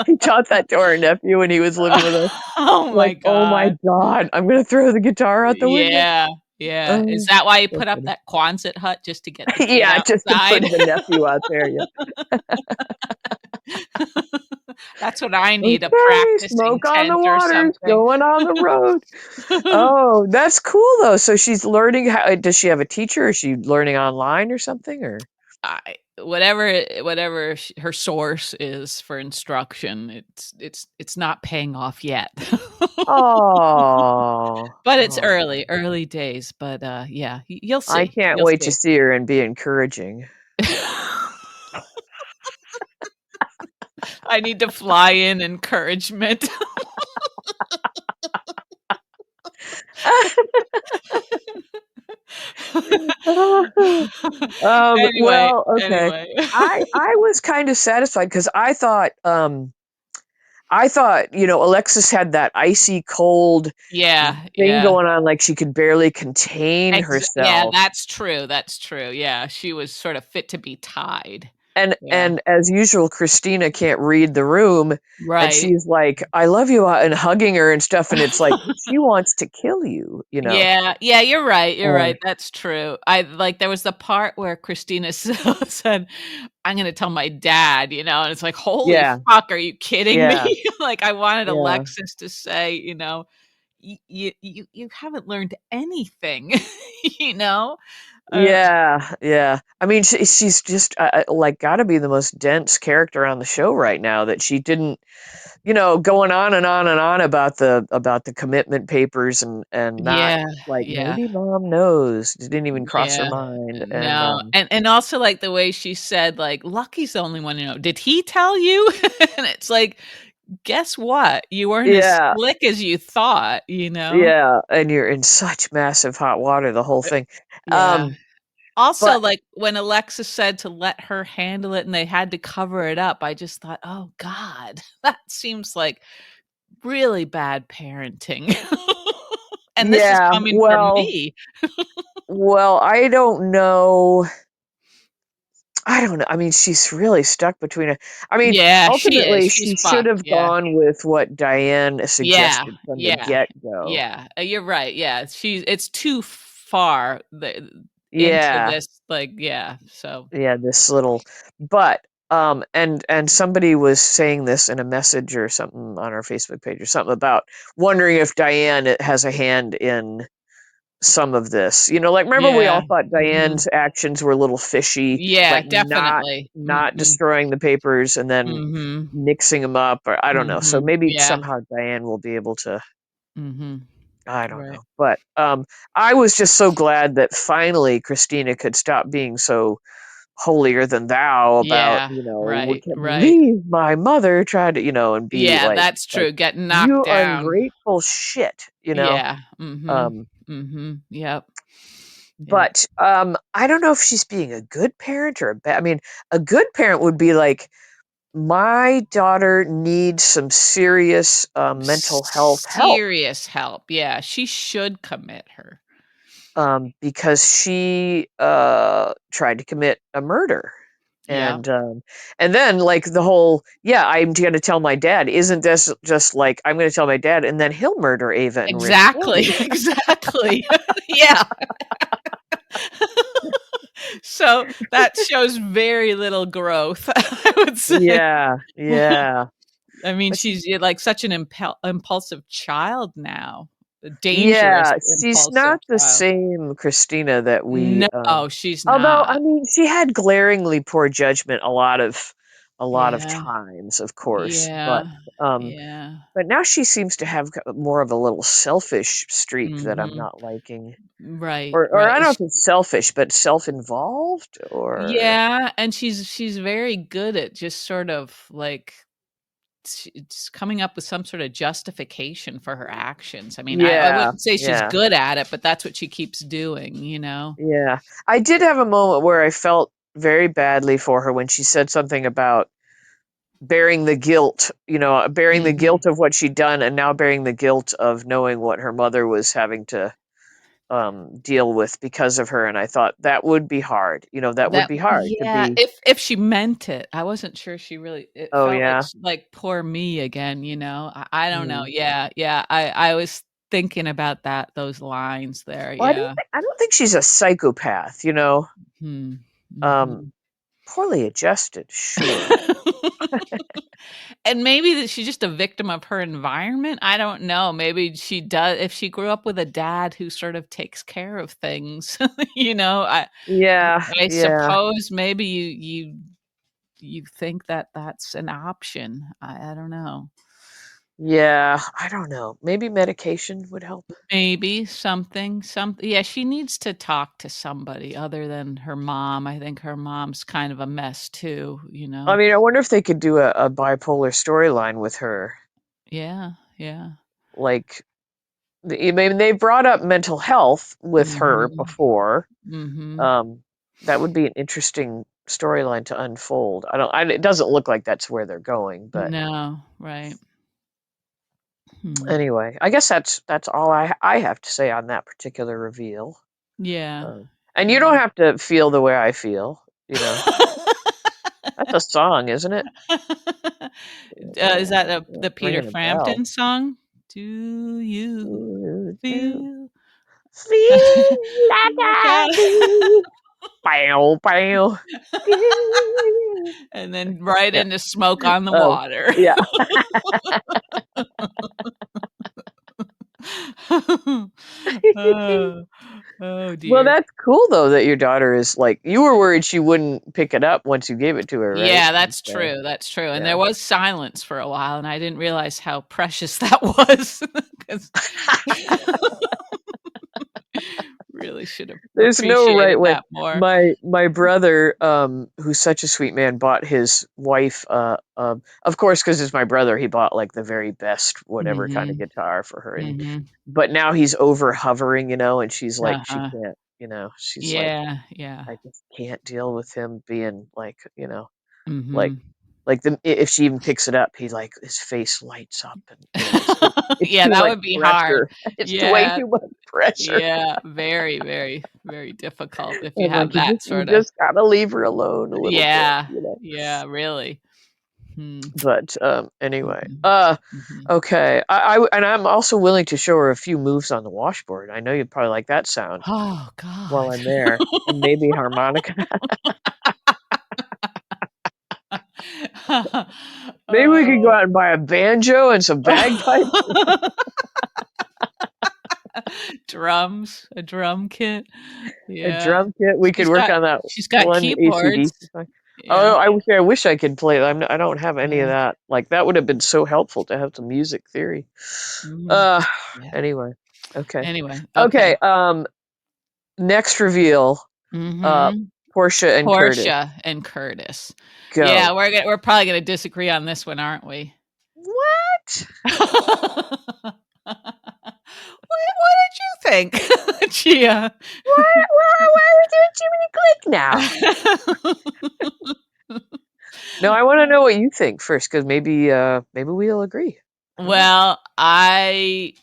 He taught that to our nephew when he was living with us. Oh Like, my "Oh my god. god, I'm gonna throw the guitar out the window." Yeah, yeah. Is Oh, that why you so put up funny. that Quonset hut just to get the kid Yeah, just to put outside? the nephew out there, yeah. That's what I need, a "Okay, practicing smoke on the tent or waters, something. going on the road." Oh, that's cool though. So she's learning how does she have a teacher? Is she learning online or something, or Whatever her source is for instruction, it's not paying off yet. Oh, But it's oh. early days, but, yeah, you'll I see, can't you'll wait to see. see her and be encouraging. I need to fly in encouragement. Anyway, Well, okay. anyway. I was kind of satisfied because I thought, Alexis had that icy cold Yeah, thing yeah. going on, like she could barely contain Yeah, herself. that's true, yeah, she was sort of fit to be tied. Yeah. And as usual, Christina can't read the room, and Right. she's like, "I love you," and hugging her and stuff, and it's like she wants to kill you, you know. Yeah, yeah, you're Um, right, that's true. There was the part where Christina said, "I'm gonna tell my dad," and it's like, "Holy yeah, fuck, are you kidding me?" yeah, Like, I wanted yeah. Alexis to say, you haven't learned anything," you know? Uh, Yeah, yeah. I mean, she's just like got to be the most dense character on the show right now. That she didn't, going on and on and on about the commitment papers and not yeah, like yeah. maybe mom knows. It didn't even cross her Yeah. mind. And No, and also, like, the way she said, like, "Lucky's the only one to know." "Did he tell you?" And it's like, guess what? You weren't as yeah, slick as you thought, you know? yeah, and you're in such massive hot water, the whole Uh, thing. yeah. Um, Also, but like, when Alexa said to let her handle it and they had to cover it up, I just thought, "Oh god, that seems like really bad parenting." And this is yeah, coming from me. I don't know. I don't know. I mean, she's really stuck between a I mean, Yeah, she is, ultimately, she's she should fucked, have yeah. gone with what Diane Yeah, suggested from the yeah, get-go. yeah, you're right, yeah, it's too far into Yeah, this, like, yeah, so yeah, this little but, and somebody was saying this in a message or something on our Facebook page or something about wondering if Diane has a hand in some of this. Like, remember we yeah, all thought mhm. Diane's actions were a little fishy, Yeah, like not definitely, not mhm, destroying the papers and then mhm, mixing them up, or I don't know. So mhm, maybe yeah, somehow Diane will be able to mhm, I don't right. know. But I was just so glad that finally Christina could stop being so holier than thou about, Yeah, we right, can't right. believe my mother tried to, and be Yeah, like, that's like true, get knocked you down. ungrateful shit. Yeah, mhm, Um, mhm, yep, yep. but I don't know if she's being a good parent or a bad. I mean, a good parent would be like, my daughter needs some serious mental health help, Serious help, yeah, she should commit her. because she tried to commit a murder. Yep, And then like the whole, yeah, I'm gonna tell my dad, isn't this just like, I'm gonna tell my dad and then he'll murder Ava and Rick exactly, too. exactly. Yeah. So, that shows very little growth, I would say. Yeah, yeah. I mean, But she, she's, like, such an impulsive child now, a dangerous, yeah, she's impulsive not the child. same Christina that we No, she's although I not. mean she had glaringly poor judgment a lot of Yeah, times, of course, yeah, um yeah. but now she seems to have more of a little selfish streak that I'm Mhm. not liking. Right, Or I right. don't know if it's selfish, but self-involved or Yeah, and she's very good at just sort of, like, it's coming up with some sort of justification for her actions. I mean, I yeah, wouldn't say she's yeah, good at it, but that's what she keeps doing, you know? yeah. I did have a moment where I felt very badly for her when she said something about bearing the guilt, bearing the Mhm. guilt of what she'd done and now bearing the guilt of knowing what her mother was having to deal with because of her. And I thought that would be hard. That would That be hard to Yeah, be. if she meant it. I wasn't sure she really it Oh felt like yeah. poor me again, you know? I don't know. Mm. Yeah, yeah, I was thinking about those lines there, Well, yeah. I don't think she's a psychopath. Hmm, Um, mhm. poorly adjusted, sure. And maybe that she's just a victim of her environment, I don't know, maybe she does if she grew up with a dad who sort of takes care of things, you know, Yeah, I yeah, suppose maybe you think that that's an option, I don't know. yeah. I don't know. Maybe medication would help. Maybe yeah, she needs to talk to somebody other than her mom, I think her mom's kind of a mess too, you I know? mean, I wonder if they could do a bipolar storyline with her. Yeah, yeah. Like, I mean, they brought up mental health with her Mhm, before. mhm. Um, that would be an interesting storyline to unfold. I don't. It doesn't look like that's where they're going, but No, right. Hmm. anyway, I guess that's all I have to say on that particular reveal. Yeah, And you yeah. don't have to feel the way I feel. That's a song, isn't it? Is that the Peter Ringing a bell. Frampton song? Do you feel Feel like like I I do. Bow, bow. and then right Yeah. into Smoke on the Oh, Water. yeah. Oh, oh Well, dear. that's cool though that your daughter is like. You were worried she wouldn't pick it up once you gave it to her, right? Yeah, And that's so, true, that's true, and yeah. there was silence for a while, and I didn't realize how precious that was, 'cause really should have There's no right appreciated way. that more. My brother, who's such a sweet man, bought his wife, of course, because it's my brother, he bought like the very best whatever kind of Mhm, guitar for her, and mhm. but now he's over hovering, and she's like, she Uh-huh. can't, she's like, Yeah, yeah. I just can't deal with him being like, like Mhm. if she even picks it up, he like his face lights up, and it's Yeah, too that much would be hard. pressure. It's way Yeah, too much pressure. yeah, very, very, very difficult if you I'm like, have you that just you sorta just gotta leave her alone a little Yeah, bit. yeah, really. Hmm. But anyway, Mhm, mhm. okay. And I'm also willing to show her a few moves on the washboard. I know you'd probably like that sound Oh, while god. I'm there, and maybe harmonica. Maybe we could go Oh. out and buy a banjo and some bagpipes, A drum kit. a Yeah. drum kit. We could work on that She's got one keyboards. AC/DC song. Oh, Yeah. I wish I could play. I don't have any of Yeah. that. Like that would have been so helpful to have some music theory. Mhm. Uh, Yeah. anyway, okay, Anyway, okay. okay. Next reveal. Uh, Mhm. Portia and Curtis. Portia and Curtis. Yeah, Go. we're probably gonna disagree on this one, aren't we? What? What did you think, Gia? What? Why are we doing too many click now? No, I want to know what you think first, because maybe we'll agree. I don't know. Well, I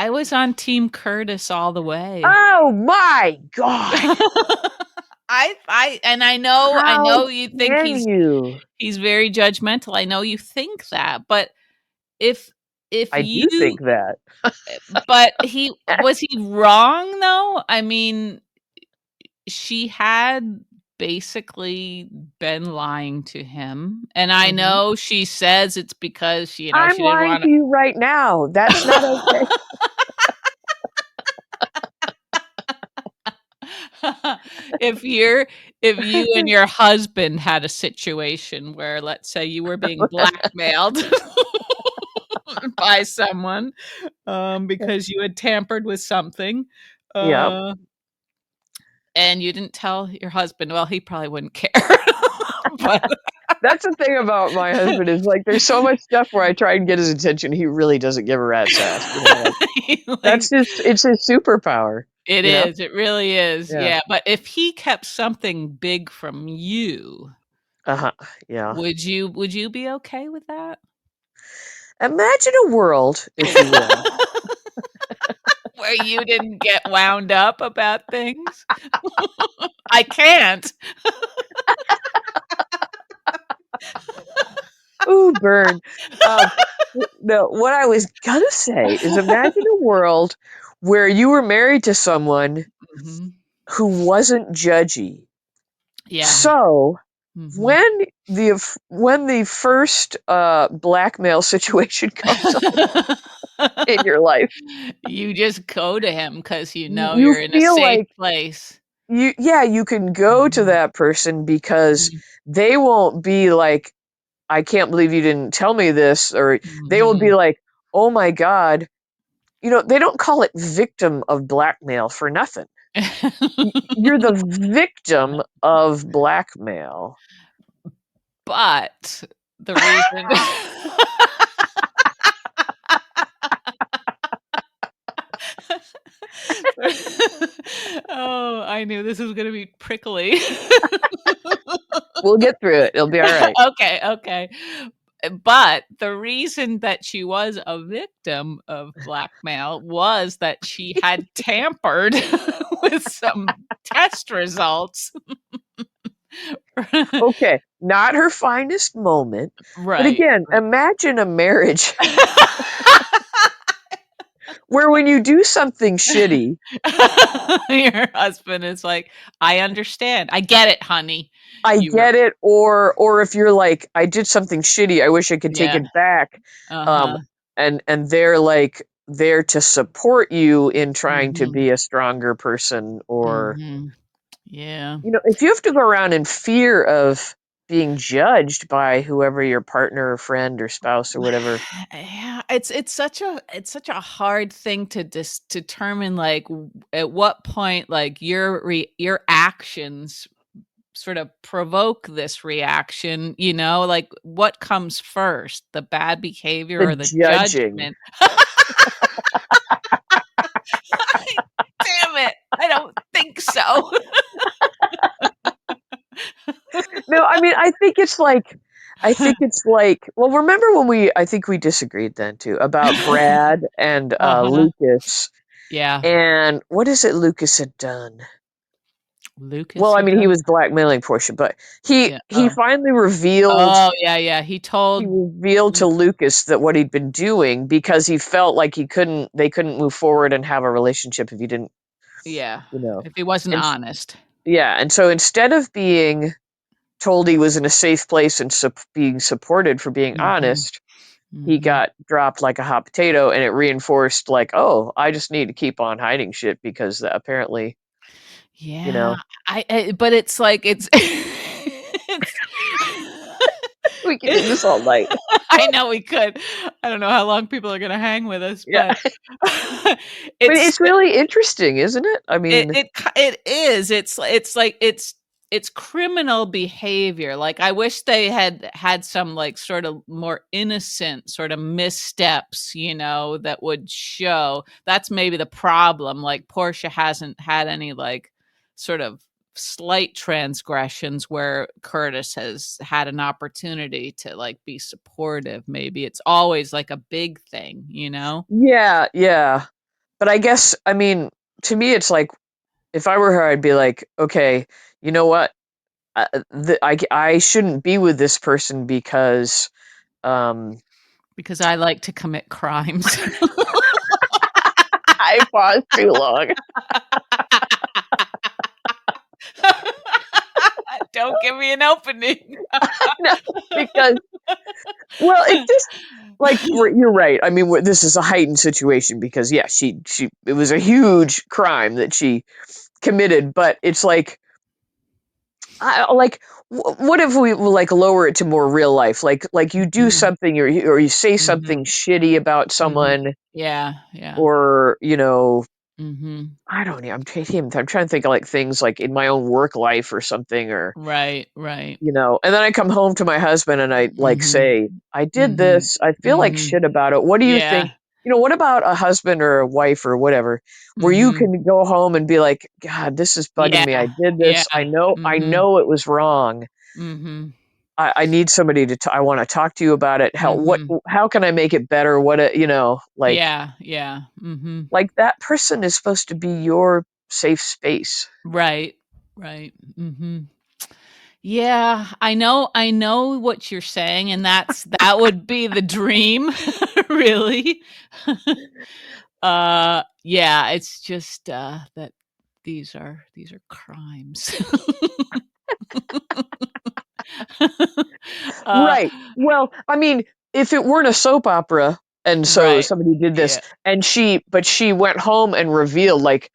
was on Team Curtis all the way. Oh my God! I How know you think can you? he's very judgmental. I know you think that, but if if I do you think that. but he was he wrong though? I mean, she had basically been lying to him, and I Mhm. know she says it's because, I'm she didn't lying to wanna you right now. That's not okay. if you and your husband had a situation where, let's say, you were being blackmailed by someone, because you had tampered with something, Yep. uh, and you didn't tell your husband, well, he probably wouldn't care. But That's the thing about my husband is like there's so much stuff where I try and get his attention, he really doesn't give a rat's ass. Like like, it's his superpower, it you know? is, it really is, Yeah. yeah, but if he kept something big from you, Uh-huh. Yeah. would you be okay with that? Imagine a world, if you will. Where you didn't get wound up about things? I can't. Ooh, burn. Um, no, what I was gonna say is imagine a world where you were married to someone Mhm. who wasn't judgy. Yeah. So Mhm. when when the first blackmail situation comes up in your life, You just go to him because you know you you're in a feel safe like place. you can go to Mhm. that person because Mm. they won't be like, I can't believe you didn't tell me this, or they will be Mhm. like, oh my God. They don't call it victim of blackmail for nothing. You're the victim of blackmail. But the reason Oh, I knew this was gonna be prickly. We'll get through it. It'll be all right. Okay, okay. But the reason that she was a victim of blackmail was that she had tampered with some test results. Okay, not her finest moment, but Right, again, right. imagine a marriage where when you do something shitty, Your husband is like, "I understand. I get it, honey." I You were get it, or if you're like, I did something shitty, I wish I could take yeah, it back, um, uh-huh. and they're like there to support you in trying to Mhm, be a stronger person, or mhm. Yeah. if you have to go around in fear of being judged by whoever your partner or friend or spouse or whatever. Yeah, it's such a hard thing to determine, like, at what point, like, your actions sort of provoke this reaction, like, what comes first, the bad behavior The or the judging. judgment? Damn it, I don't think so. No, I mean, I think it's like, well, remember when I think we disagreed then too about Brad and Uh-huh. Lucas, Yeah. and what is it Lucas had done? Well, Lucas I had mean, he done was blackmailing Portia, but he yeah, he finally revealed oh, yeah, yeah, he told revealed to Lu Lucas that what he'd been doing because he felt like they couldn't move forward and have a relationship if he didn't, yeah, you know. if he wasn't And honest. yeah, and so instead of being told he was in a safe place and being supported for being Mhm, honest, he mhm. got dropped like a hot potato, and it reinforced like, oh, I just need to keep on hiding shit because apparently, you Yeah, know, but it's like it's we could do this all night. I know we could. I don't know how long people are gonna hang with us, Yeah, but but it's it's really interesting, isn't it? I it mean, it ki it is. It's like it's it's criminal behavior. Like, I wish they had had some, like, sort of more innocent sort of missteps, that would show. That's maybe the problem. Like, Portia hasn't had any, like, sort of slight transgressions where Curtis has had an opportunity to, like, be supportive. Maybe it's always like a big thing. Yeah, yeah. But I guess, I mean, to me, it's like if I were her, I'd be like, okay, you know what? I shouldn't be with this person because um, Because I like to commit crimes. I paused too long. Don't give me an opening. No, because well, it's just like you're right. I mean, this is a heightened situation because yeah, she it was a huge crime that she committed, but it's like like what if we like lower it to more real life? Like you do Mhm, something or you say something mhm, shitty about mhm. someone, Yeah, yeah. or Mhm. I don't know. I'm trying to think of like things like in my own work life or something, or Right, right. and then I come home to my husband and I like Mhm, say, I did mhm, this. I feel like mhm. shit about it. What do you Yeah. think? What about a husband or a wife or whatever, where you Mhm. can go home and be like, God, this is bugging me. I Yeah, did yeah. this. I Mhm, know it was wrong. mhm, I need somebody I want to talk to you about it. mhm. How can I make it better? Yeah, yeah. Mhm. Like that person is supposed to be your safe space. Right, right. Mhm. Yeah, I know what you're saying, and that would be the dream, really. Yeah, it's just, that these are crimes. Uh, Right. Well, I mean, if it weren't a soap opera and so right. somebody did this Yeah. and she went home and revealed, like,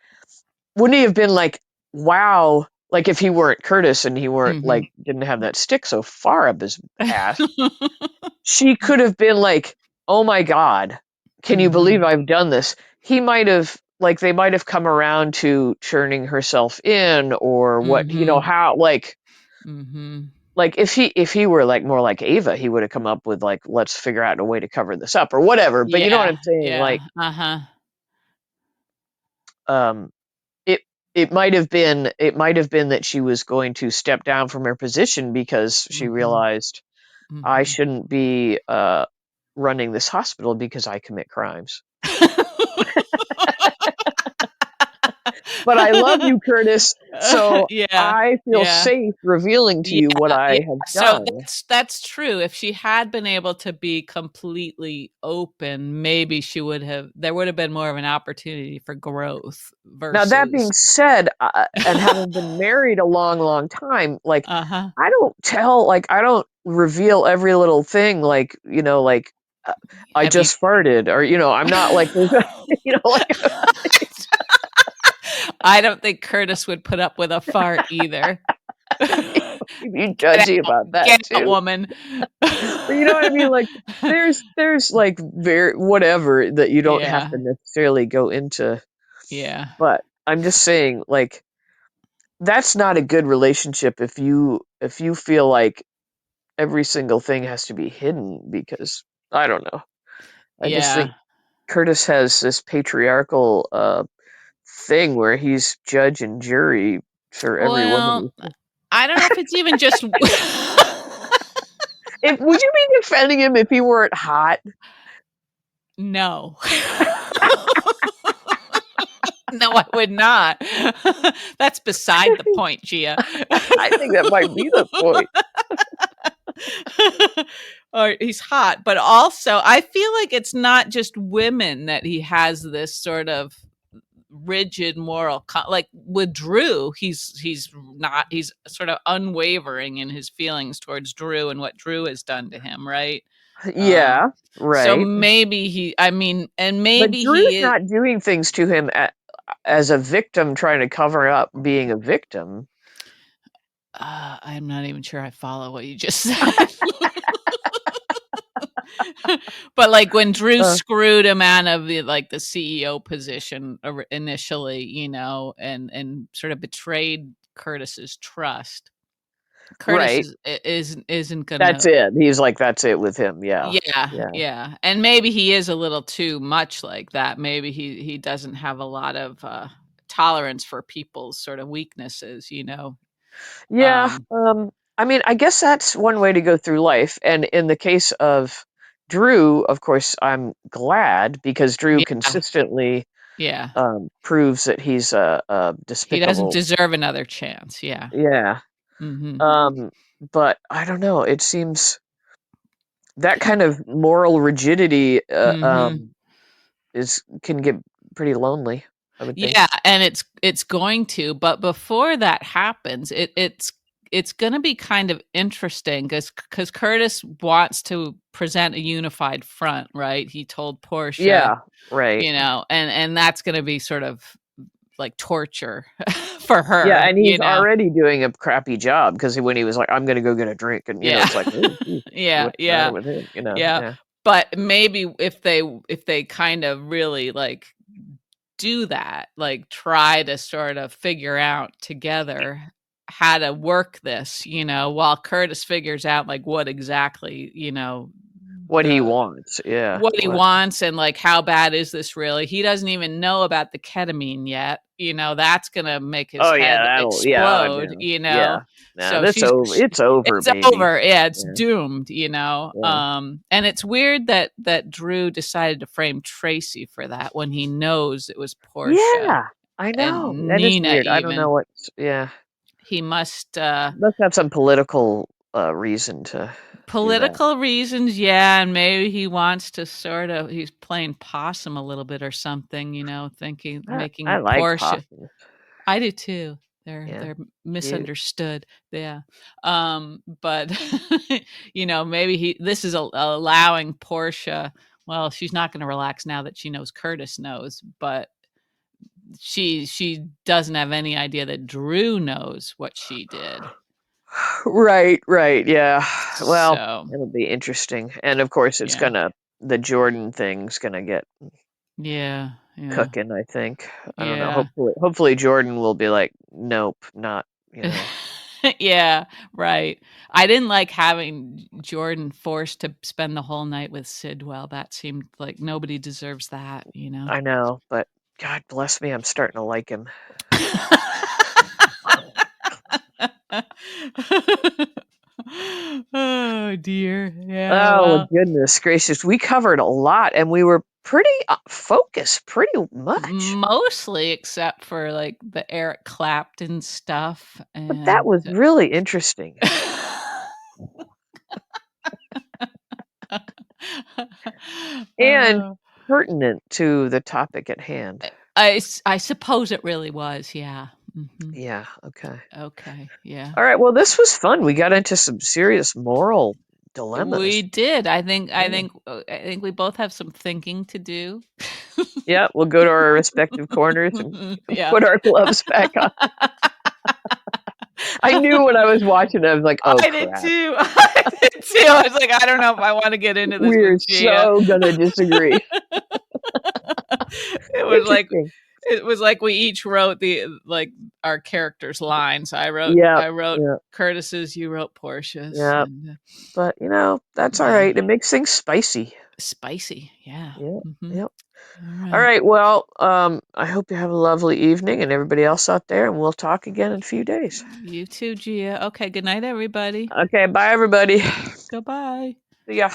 wouldn't he have been like, wow, like if he weren't Curtis and he weren't like Mhm. didn't have that stick so far up his ass, she could have been like, oh my God, can you believe Mhm. I've done this? He might have like they might have come around to churning herself in or what, Mhm. how Mhm. like if he were like more like Ava, he would have come up with like, let's figure out a way to cover this up or whatever. But you know what Yeah, I'm saying? Like, yeah, uh-huh. um, it it might have been that she was going to step down from her position because she Mhm. realized I Mhm. shouldn't be running this hospital because I commit crimes. But I love you, Curtis, so Yeah, I feel yeah. safe revealing to Yeah, you what yeah. I have So done. that's true. If she had been able to be completely open, maybe there would have been more of an opportunity for growth Now that being versus. said, and having been married a long, long time, like Uh-huh. I don't reveal every little thing, like like uh, I Have you just farted, or I'm not like like I don't think Curtis would put up with a fart either. be Get judgy out, about that get out, too. woman. But you know what I mean? Like there's like very whatever that you don't have Yeah, to necessarily go into, yeah, but I'm just saying like that's not a good relationship if you feel like every single thing has to be hidden because I don't know. I just yeah. think Curtis has this patriarchal thing where he's judge and jury for every Well, woman. I don't know if it's even just. If would you be defending him if he weren't hot? No. No, I would not. That's beside the point, Gia. I think that might be the point. Or he's hot, but also I feel like it's not just women that he has this sort of rigid moral like with Drew. He's sort of unwavering in his feelings towards Drew and what Drew has done to him, right? Um, Yeah, so right. maybe I mean, and But maybe Drew's he is. not doing things to him as a victim, trying to cover up being a victim. I'm not even sure I follow what you just said. But like when Drew Uh, screwed him out of the CEO position initially, and sort of betrayed Curtis's trust. Curtis Right. isn't That's gonna. it. He's like, that's it with him. Yeah. Yeah, Yeah. yeah, and maybe he is a little too much like that. Maybe he doesn't have a lot of, tolerance for people's sort of weaknesses, you know? Yeah. Um, I mean, I guess that's one way to go through life. And in the case of Drew, of course, I'm glad because Drew yeah, consistently yeah. proves that he's a He doesn't despicable. deserve another chance, yeah. Yeah. Mhm. Um, but I don't know. It seems that kind of moral rigidity Mhm. is can get pretty lonely, I would think. Yeah, and it's going to, but before that happens, it's gonna be kind of interesting because Curtis wants to present a unified front, right? He told Portia, Yeah, right. and that's gonna be sort of like torture for Yeah, her, and he's already doing a crappy job because when he was like, "I'm gonna go get a drink," and Yeah. it's like, "Oh, geez, Yeah, what's the matter yeah, with him?" yeah, Yeah. but maybe if they kind of really, like, do that, like, try to sort of figure out together how to work this, while Curtis figures out, like, what exactly, What he the wants, yeah, what he what wants and, like, how bad is this really? He doesn't even know about the ketamine yet, that's gonna make his Oh, yeah, head yeah, explode, no, yeah. Nah, So that's she's over sh it's over, it's baby. over, yeah, it's Yeah, doomed, yeah. and it's weird that Drew decided to frame Tracy for that when he knows it was Portia Yeah, I know, and that is Nina weird, I don't know even. what's yeah. He must, Must have some political, reason to do that. political reasons, yeah, and maybe he wants to he's playing possum a little bit or something, thinking I making like Portia. possums, I do too. They're yeah, they're cute. misunderstood. Yeah. But maybe this is allowing Portia. Well, she's not going to relax now that she knows Curtis knows, but she doesn't have any idea that Drew knows what she did. Right, right, yeah. Well, So, it'll be interesting, and, of course, yeah. the Jordan thing's gonna get Yeah, yeah. cooking, I think. I don't know, Yeah. hopefully Jordan will be like, "Nope, not," Yeah, right. I didn't like having Jordan forced to spend the whole night with Sidwell. That seemed like nobody deserves that? I know, but God bless me, I'm starting to like him. Oh, dear. Yeah, Oh, well, goodness gracious, we covered a lot, and we were pretty, focused pretty much, mostly except for, like, the Eric Clapton stuff but that and was really interesting, and Uh, pertinent to the topic at hand. I suppose it really was, yeah. Mhm. Yeah, okay. Okay, yeah. Alright, well, this was fun, we got into some serious moral We dilemmas. did. I think I Yeah. think uh, I think we both have some thinking to do. Yeah, we'll go to our respective corners and Yeah. put our gloves back on. I knew when I was watching it, I was like, "Oh, I did crap. too. I did too. I was like, I don't know if I want to get into this We're with Gia. so gonna disagree." It was like Interesting. it was like we each wrote our characters' lines. I wrote Yeah, I wrote yeah, Curtis's, you wrote Portia's, yeah, and but, that's yeah, alright, it makes things spicy. spicy. Yeah. Yeah, Mhm. yep. All right. Alright, well, I hope you have a lovely evening and everybody else out there, and we'll talk again in a few days. You too, Gia. Okay. Good night, everybody. Okay, bye, everybody. Goodbye. See ya.